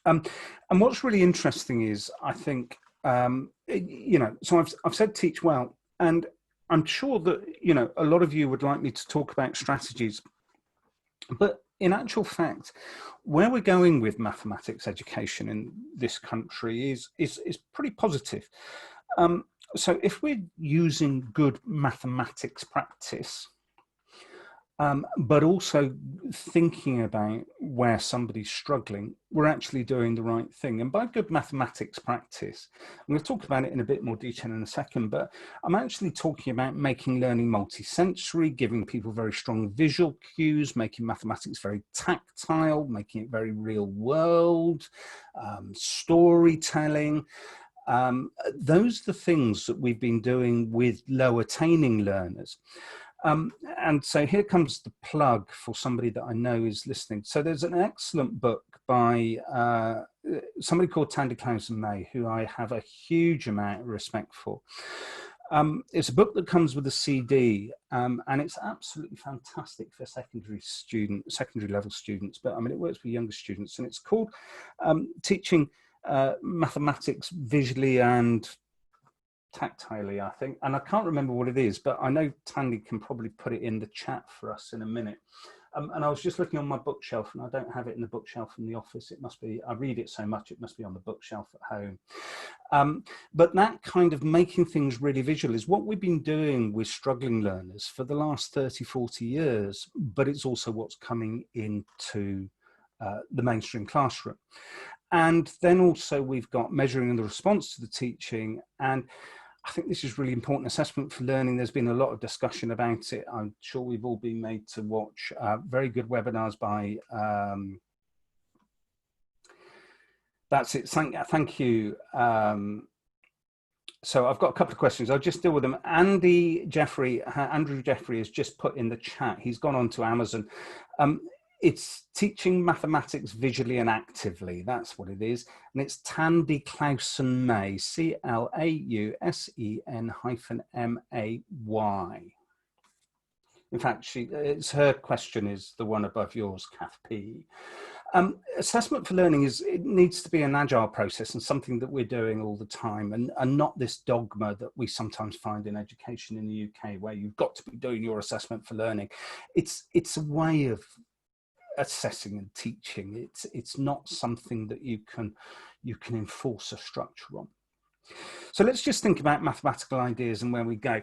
And what's really interesting is, I think, you know, so I've said teach well, and I'm sure that, you know, a lot of you would like me to talk about strategies, but in actual fact, where we're going with mathematics education in this country is pretty positive. So if we're using good mathematics practice, but also thinking about where somebody's struggling, we're actually doing the right thing. And by good mathematics practice, I'm going to talk about it in a bit more detail in a second, but I'm actually talking about making learning multisensory, giving people very strong visual cues, making mathematics very tactile, making it very real world, storytelling. Those are the things that we've been doing with low attaining learners. And so here comes the plug for somebody that I know is listening. So there's an excellent book by somebody called Tandy Clausen-May, who I have a huge amount of respect for. It's a book that comes with a CD, and it's absolutely fantastic for secondary level students, but I mean, it works for younger students, and it's called Teaching Mathematics Visually and Tactilely, I think, and I can't remember what it is, but I know Tandy can probably put it in the chat for us in a minute. And I was just looking on my bookshelf, and I don't have it in the bookshelf in the office. It must be, I read it so much, it must be on the bookshelf at home. But that kind of making things really visual is what we've been doing with struggling learners for the last 30, 40 years, but it's also what's coming into the mainstream classroom. And then also we've got measuring the response to the teaching, and I think this is really important. Assessment for learning, there's been a lot of discussion about it. I'm sure we've all been made to watch very good webinars by, that's it, thank you. So I've got a couple of questions. I'll just deal with them. Andrew Jeffrey has just put in the chat, he's gone on to Amazon. It's Teaching Mathematics Visually and Actively. That's what it is. And it's Tandy Clausen-May, Clausen-May. In fact, it's her question is the one above yours, Kath P. Assessment for learning it needs to be an agile process and something that we're doing all the time, and not this dogma that we sometimes find in education in the UK, where you've got to be doing your assessment for learning. It's a way of assessing and teaching. It's not something that you can enforce a structure on. So let's just think about mathematical ideas and where we go.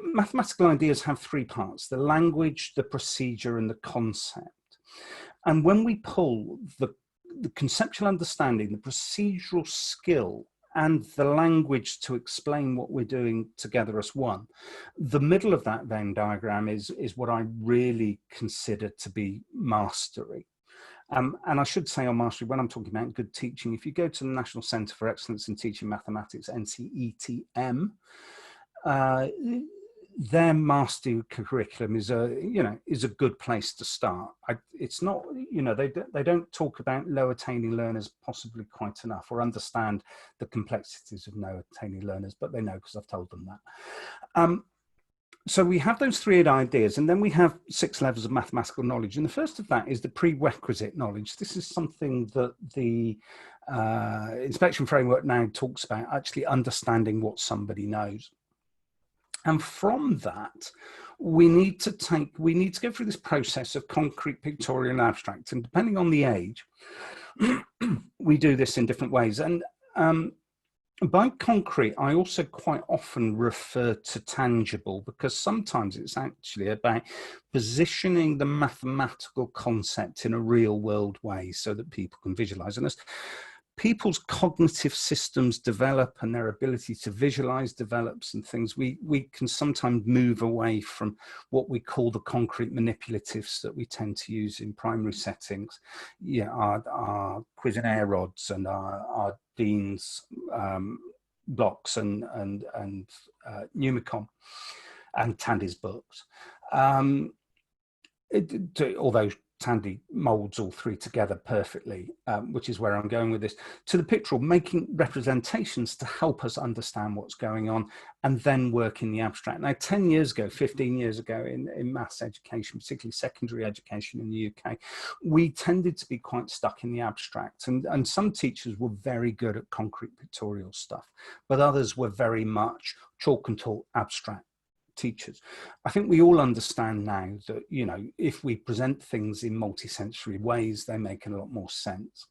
Mathematical ideas have three parts: the language, the procedure, and the concept. And when we pull the conceptual understanding, the procedural skill, and the language to explain what we're doing together as one, the middle of that Venn diagram is what I really consider to be mastery. And I should say on mastery, when I'm talking about good teaching, if you go to the National Centre for Excellence in Teaching Mathematics, NCETM, their mastery curriculum is a good place to start. It's not, they don't talk about low attaining learners possibly quite enough, or understand the complexities of low attaining learners, but they know because I've told them that. So we have those 3 ideas, and then we have 6 levels of mathematical knowledge. And the first of that is the prerequisite knowledge. This is something that the inspection framework now talks about, actually understanding what somebody knows. And from that, we need to go through this process of concrete, pictorial, and abstract. And depending on the age, we do this in different ways. And by concrete, I also quite often refer to tangible, because sometimes it's actually about positioning the mathematical concept in a real world way so that people can visualize. And as people's cognitive systems develop and their ability to visualize develops and things, we can sometimes move away from what we call the concrete manipulatives that we tend to use in primary settings. Yeah, our Cuisenaire rods and our Dean's blocks and Numicon and Tandy's books. Although Tandy molds all 3 together perfectly, which is where I'm going with this, to the pictorial, making representations to help us understand what's going on, and then work in the abstract. Now, 10 years ago, 15 years ago in maths education, particularly secondary education in the UK, we tended to be quite stuck in the abstract, and some teachers were very good at concrete pictorial stuff, but others were very much chalk and talk abstract teachers. I think we all understand now that, you know, if we present things in multisensory ways, they make a lot more sense.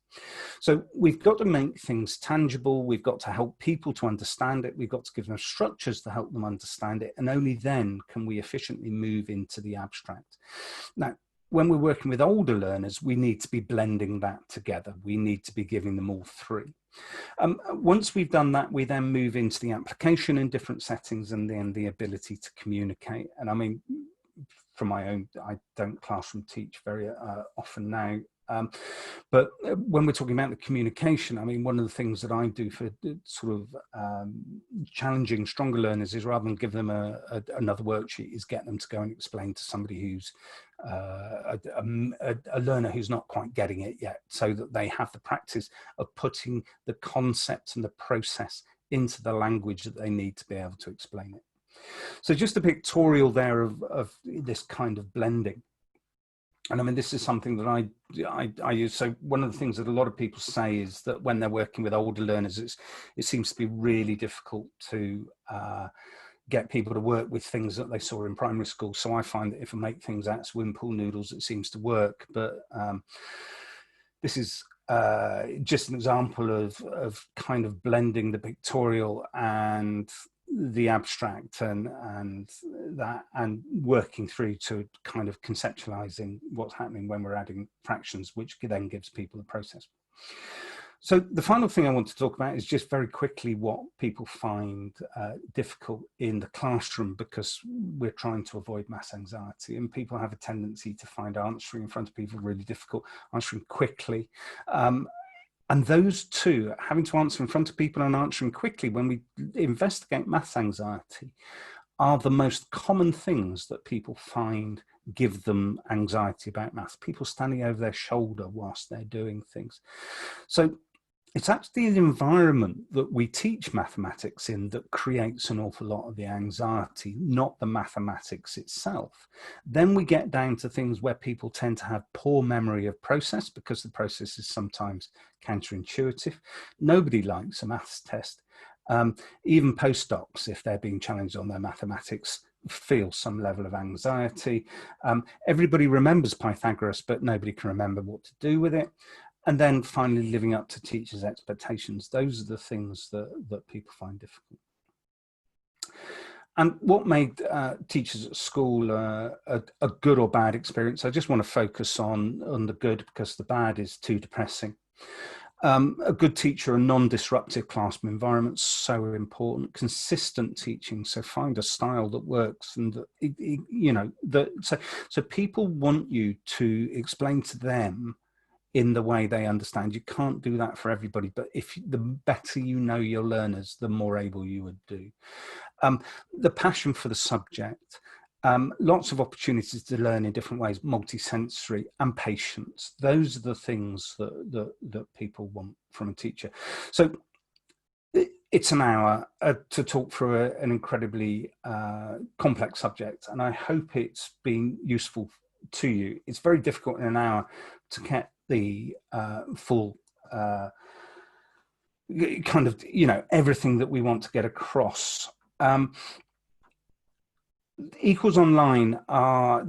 So we've got to make things tangible. We've got to help people to understand it. We've got to give them structures to help them understand it. And only then can we efficiently move into the abstract. Now, when we're working with older learners, we need to be blending that together. We need to be giving them all 3. Once we've done that, we then move into the application in different settings, and then the ability to communicate. And I mean, from my own, I don't classroom teach very often now. But when we're talking about the communication, I mean, one of the things that I do for sort of challenging stronger learners is, rather than give them another worksheet, is get them to go and explain to somebody who's a learner who's not quite getting it yet, so that they have the practice of putting the concept and the process into the language that they need to be able to explain it. So just a pictorial there of this kind of blending. And I mean, this is something that I use. So one of the things that a lot of people say is that when they're working with older learners, it seems to be really difficult to get people to work with things that they saw in primary school. So I find that if I make things out of swimming pool noodles, it seems to work. But this is just an example of kind of blending the pictorial and the abstract and working through to kind of conceptualizing what's happening when we're adding fractions, which then gives people the process. So the final thing I want to talk about is just very quickly what people find difficult in the classroom, because we're trying to avoid mass anxiety, and people have a tendency to find answering in front of people really difficult, answering quickly. And those 2, having to answer in front of people and answering quickly when we investigate maths anxiety, are the most common things that people find give them anxiety about maths. People standing over their shoulder whilst they're doing things. So it's actually the environment that we teach mathematics in that creates an awful lot of the anxiety, not the mathematics itself. Then we get down to things where people tend to have poor memory of process, because the process is sometimes counterintuitive. Nobody likes a maths test. Even postdocs, if they're being challenged on their mathematics, feel some level of anxiety. Everybody remembers Pythagoras, but nobody can remember what to do with it. And then finally, living up to teachers' expectations. Those are the things that people find difficult. And what made teachers at school a good or bad experience? I just want to focus on the good, because the bad is too depressing. A good teacher, a non-disruptive classroom environment, so important. Consistent teaching, so find a style that works, and so people want you to explain to them in the way they understand. You can't do that for everybody, but the better you know your learners, the more able you would do. The passion for the subject, lots of opportunities to learn in different ways, multisensory, and patience. Those are the things that people want from a teacher. So it's an hour to talk through an incredibly complex subject, and I hope it's been useful to you. It's very difficult in an hour to get the full kind of, everything that we want to get across. Equals Online,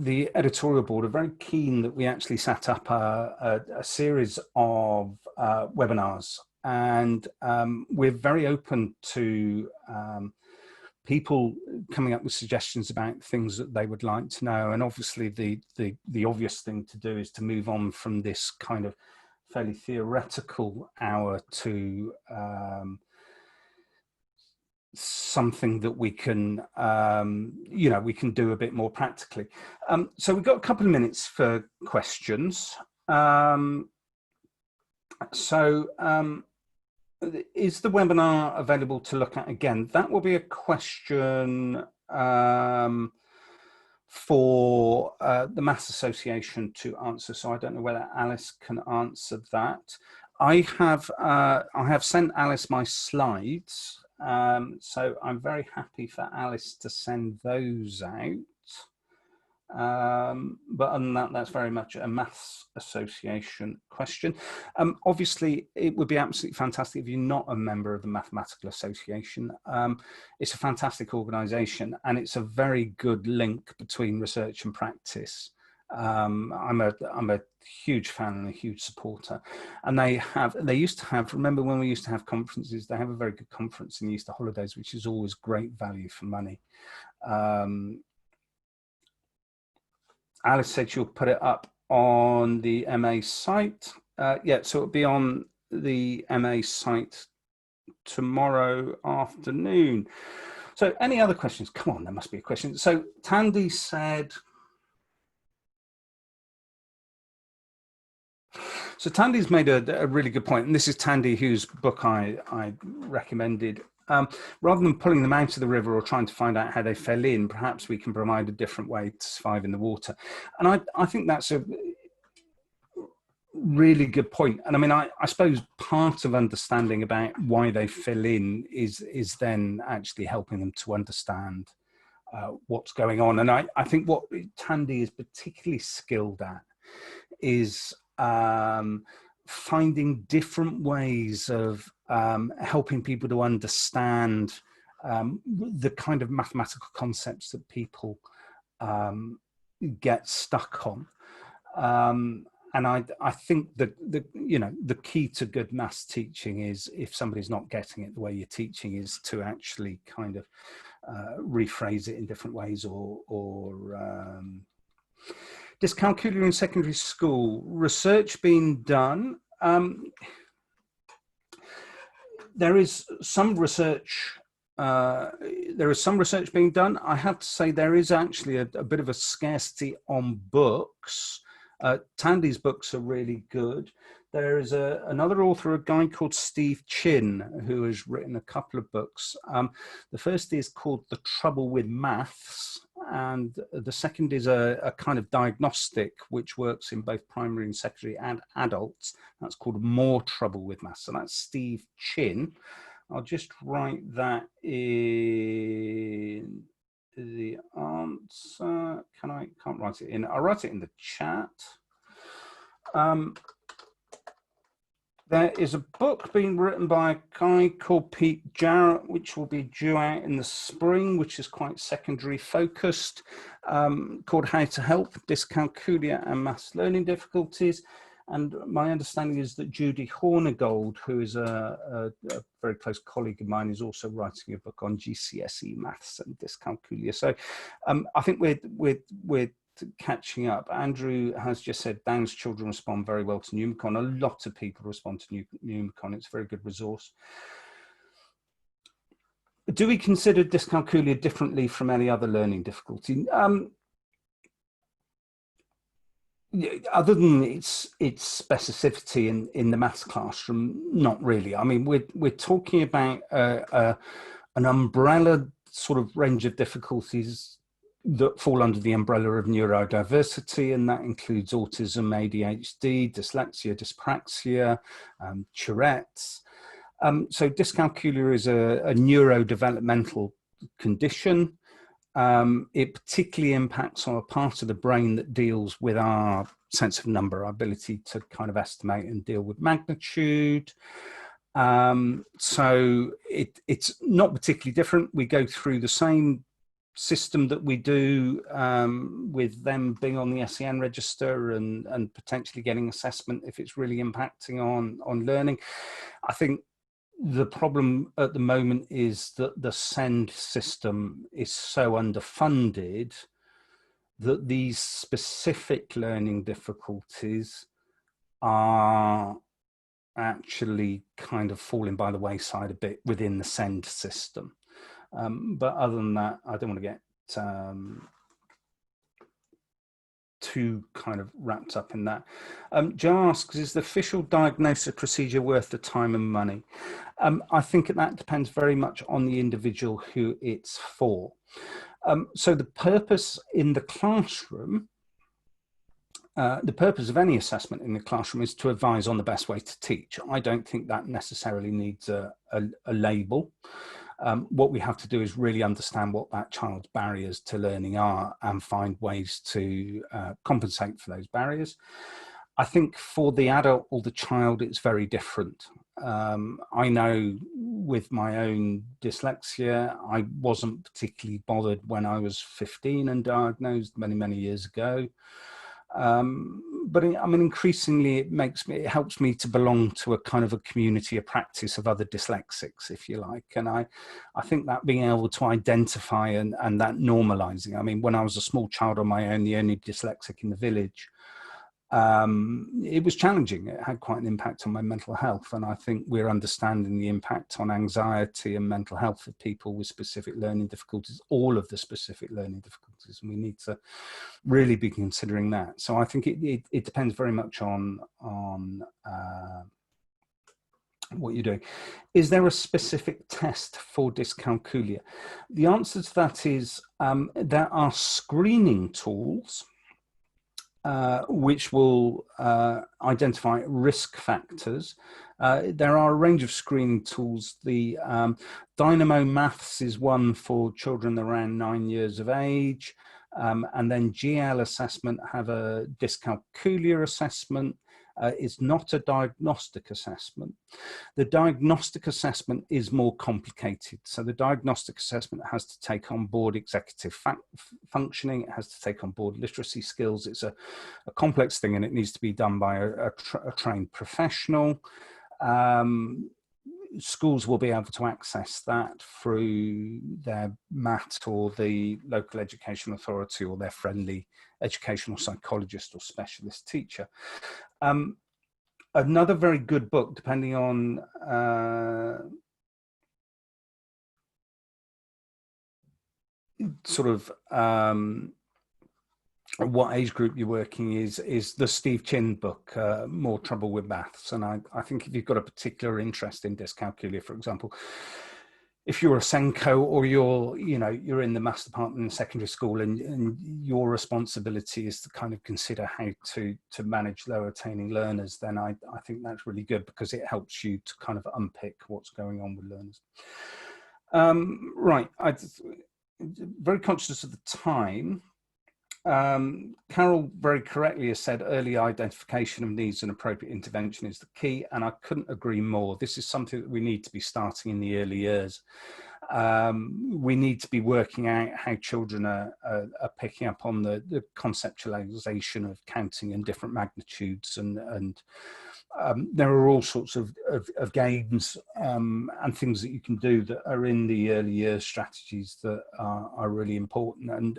the editorial board, are very keen that we actually set up a series of webinars, and we're very open to people coming up with suggestions about things that they would like to know. And obviously the obvious thing to do is to move on from this kind of fairly theoretical hour to something that we can, we can do a bit more practically. So we've got a couple of minutes for questions. Is the webinar available to look at again? That will be a question for the Maths Association to answer. So I don't know whether Alice can answer that. I have sent Alice my slides. So I'm very happy for Alice to send those out. But other than that, that's very much a Maths Association question. Obviously, it would be absolutely fantastic if you're not a member of the Mathematical Association. It's a fantastic organisation, and it's a very good link between research and practice. I'm a huge fan and a huge supporter, and they used to have, remember when we used to have conferences, they have a very good conference in the Easter holidays, which is always great value for money. Alice said she'll put it up on the MA site. Yeah, so it'll be on the MA site tomorrow afternoon. So any other questions? Come on, there must be a question. So Tandy said, so Tandy's made a really good point, and this is Tandy, whose book I recommended. Rather than pulling them out of the river or trying to find out how they fell in, perhaps we can provide a different way to survive in the water. And I think that's a really good point. And I mean, I suppose part of understanding about why they fill in is then actually helping them to understand what's going on. And I think what Tandy is particularly skilled at is finding different ways of helping people to understand the kind of mathematical concepts that people get stuck on. And I think that the key to good maths teaching is, if somebody's not getting it the way you're teaching, is to actually kind of rephrase it in different ways, or Dyscalculia in secondary school, research being done. There is some research. Being done. I have to say there is actually a bit of a scarcity on books. Tandy's books are really good. There is another author, a guy called Steve Chin, who has written a couple of books. The first is called The Trouble with Maths, and the second is a kind of diagnostic which works in both primary and secondary and adults. That's called More Trouble with Maths. So that's Steve Chin. I'll just write that in the answer. Can't write it in. I'll write it in the chat. There is a book being written by a guy called Pete Jarrett, which will be due out in the spring, which is quite secondary focused, called How to Help Dyscalculia and Maths Learning Difficulties. And my understanding is that Judy Hornigold, who is a very close colleague of mine, is also writing a book on GCSE maths and dyscalculia. So I think we're catching up. Andrew has just said Down's children respond very well to Numicon. A lot of people respond to Numicon. It's a very good resource. Do we consider dyscalculia differently from any other learning difficulty? Other than its specificity in the maths classroom, not really. I mean, we're talking about an umbrella sort of range of difficulties that fall under the umbrella of neurodiversity, and that includes autism, ADHD, dyslexia, dyspraxia, Tourette's. So dyscalculia is a neurodevelopmental condition. It particularly impacts on a part of the brain that deals with our sense of number, our ability to kind of estimate and deal with magnitude. So it's not particularly different. We go through the same system that we do with them being on the SEN register and potentially getting assessment if it's really impacting on learning. I think the problem at the moment is that the SEND system is so underfunded that these specific learning difficulties are actually kind of falling by the wayside a bit within the SEND system. But other than that, I don't want to get too kind of wrapped up in that. Joe asks, is the official diagnosis procedure worth the time and money? I think that depends very much on the individual who it's for. So the purpose in the classroom, the purpose of any assessment in the classroom is to advise on the best way to teach. I don't think that necessarily needs a label. What we have to do is really understand what that child's barriers to learning are and find ways to compensate for those barriers. I think for the adult or the child, it's very different. I know with my own dyslexia, I wasn't particularly bothered when I was 15 and diagnosed many, many years ago. But I mean, increasingly it helps me to belong to a kind of a community, a practice of other dyslexics, if you like. And I think that being able to identify and that normalizing, I mean, when I was a small child on my own, the only dyslexic in the village, it was challenging. It had quite an impact on my mental health. And I think we're understanding the impact on anxiety and mental health of people with specific learning difficulties, all of the specific learning difficulties. And we need to really be considering that. So I think it depends very much on what you're doing. Is there a specific test for dyscalculia? The answer to that is there are screening tools which will identify risk factors. There are a range of screening tools. The Dynamo Maths is one for children around 9 years of age. And then GL assessment have a dyscalculia assessment. It's not a diagnostic assessment. The diagnostic assessment is more complicated. So the diagnostic assessment has to take on board executive functioning. It has to take on board literacy skills. It's a complex thing, and it needs to be done by a trained professional. Schools will be able to access that through their MAT or the local education authority or their friendly educational psychologist or specialist teacher. Another very good book, depending on sort of what age group you're working is the Steve Chin book, More Trouble with Maths. And I think if you've got a particular interest in dyscalculia, for example, if you're a Senko or you're in the maths department in secondary school and your responsibility is to kind of consider how to manage low attaining learners, then I think that's really good because it helps you to kind of unpick what's going on with learners. Right, I'm very conscious of the time. Carol very correctly has said early identification of needs and appropriate intervention is the key, and I couldn't agree more. This is something that we need to be starting in the early years. We need to be working out how children are picking up on the conceptualization of counting in different magnitudes, and there are all sorts of games and things that you can do that are in the early years strategies that are really important. And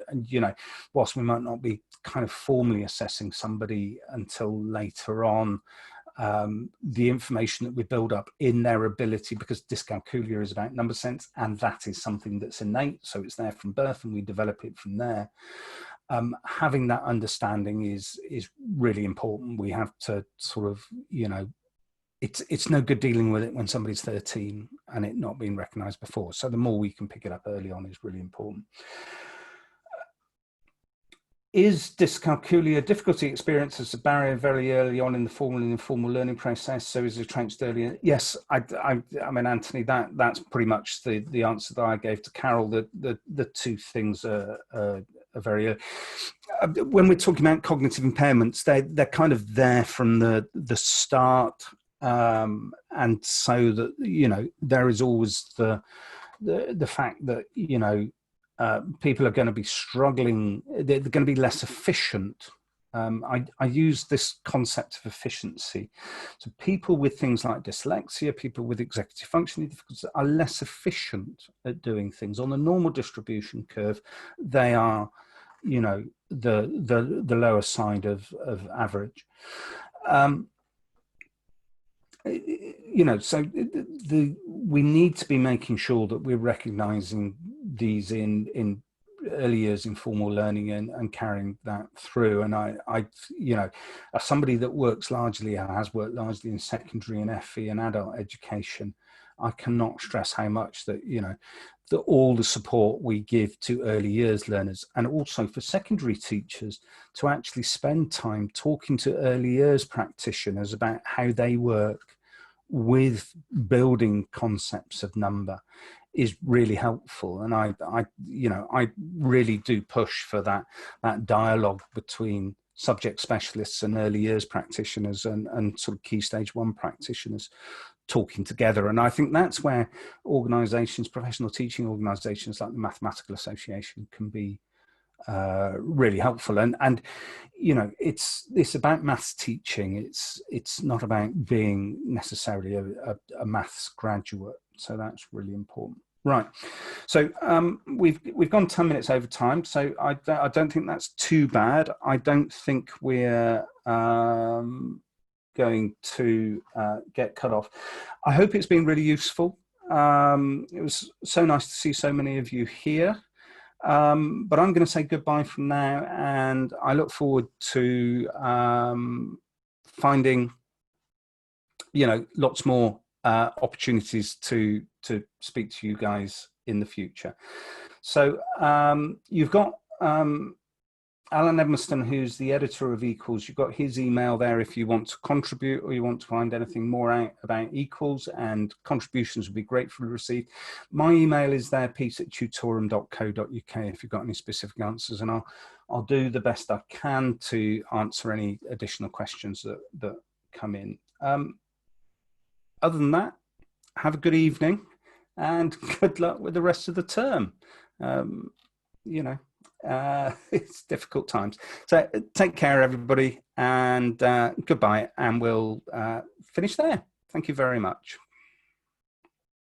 whilst we might not be kind of formally assessing somebody until later on, the information that we build up in their ability, because dyscalculia is about number sense, and that is something that's innate, so it's there from birth and we develop it from there. Having that understanding is really important. We have to sort of, it's no good dealing with it when somebody's 13 and it not being recognized before. So the more we can pick it up early on is really important. Is dyscalculia difficulty experienced as a barrier very early on in the formal and informal learning process? So is it entrenched earlier? Yes, I mean, Anthony, that's pretty much the answer that I gave to Carol. The two things are very early. When we're talking about cognitive impairments, they're kind of there from the start, and so that, you know, there is always the fact that, you know, people are going to be struggling, they're going to be less efficient. I use this concept of efficiency. So people with things like dyslexia, people with executive functioning difficulties are less efficient at doing things. On the normal distribution curve, they are, you know, the lower side of average. You know, so we need to be making sure that we're recognizing these in early years informal learning and carrying that through. And I you know, as somebody that works largely, has worked largely in secondary and FE and adult education, I cannot stress how much that, you know, that all the support we give to early years learners, and also for secondary teachers to actually spend time talking to early years practitioners about how they work with building concepts of number, is really helpful. And I you know, I really do push for that dialogue between subject specialists and early years practitioners and sort of key stage 1 practitioners talking together. And I think that's where organizations, professional teaching organizations like the Mathematical Association can be really helpful. And you know, it's about maths teaching. It's not about being necessarily a maths graduate. So that's really important. Right. So we've gone 10 minutes over time. So I don't think that's too bad. I don't think we're going to get cut off. I hope it's been really useful. It was so nice to see so many of you here. But I'm going to say goodbye from now, and I look forward to finding, you know, lots more opportunities to speak to you guys in the future. So you've got Alan Edmiston, who's the editor of Equals. You've got his email there if you want to contribute or you want to find anything more out about Equals, and contributions would be gratefully received. My email is there, pete@tutorum.co.uk, if you've got any specific answers, and I'll do the best I can to answer any additional questions that come in. Other than that, have a good evening and good luck with the rest of the term. You know, it's difficult times. So take care, everybody, and goodbye, and we'll finish there. Thank you very much.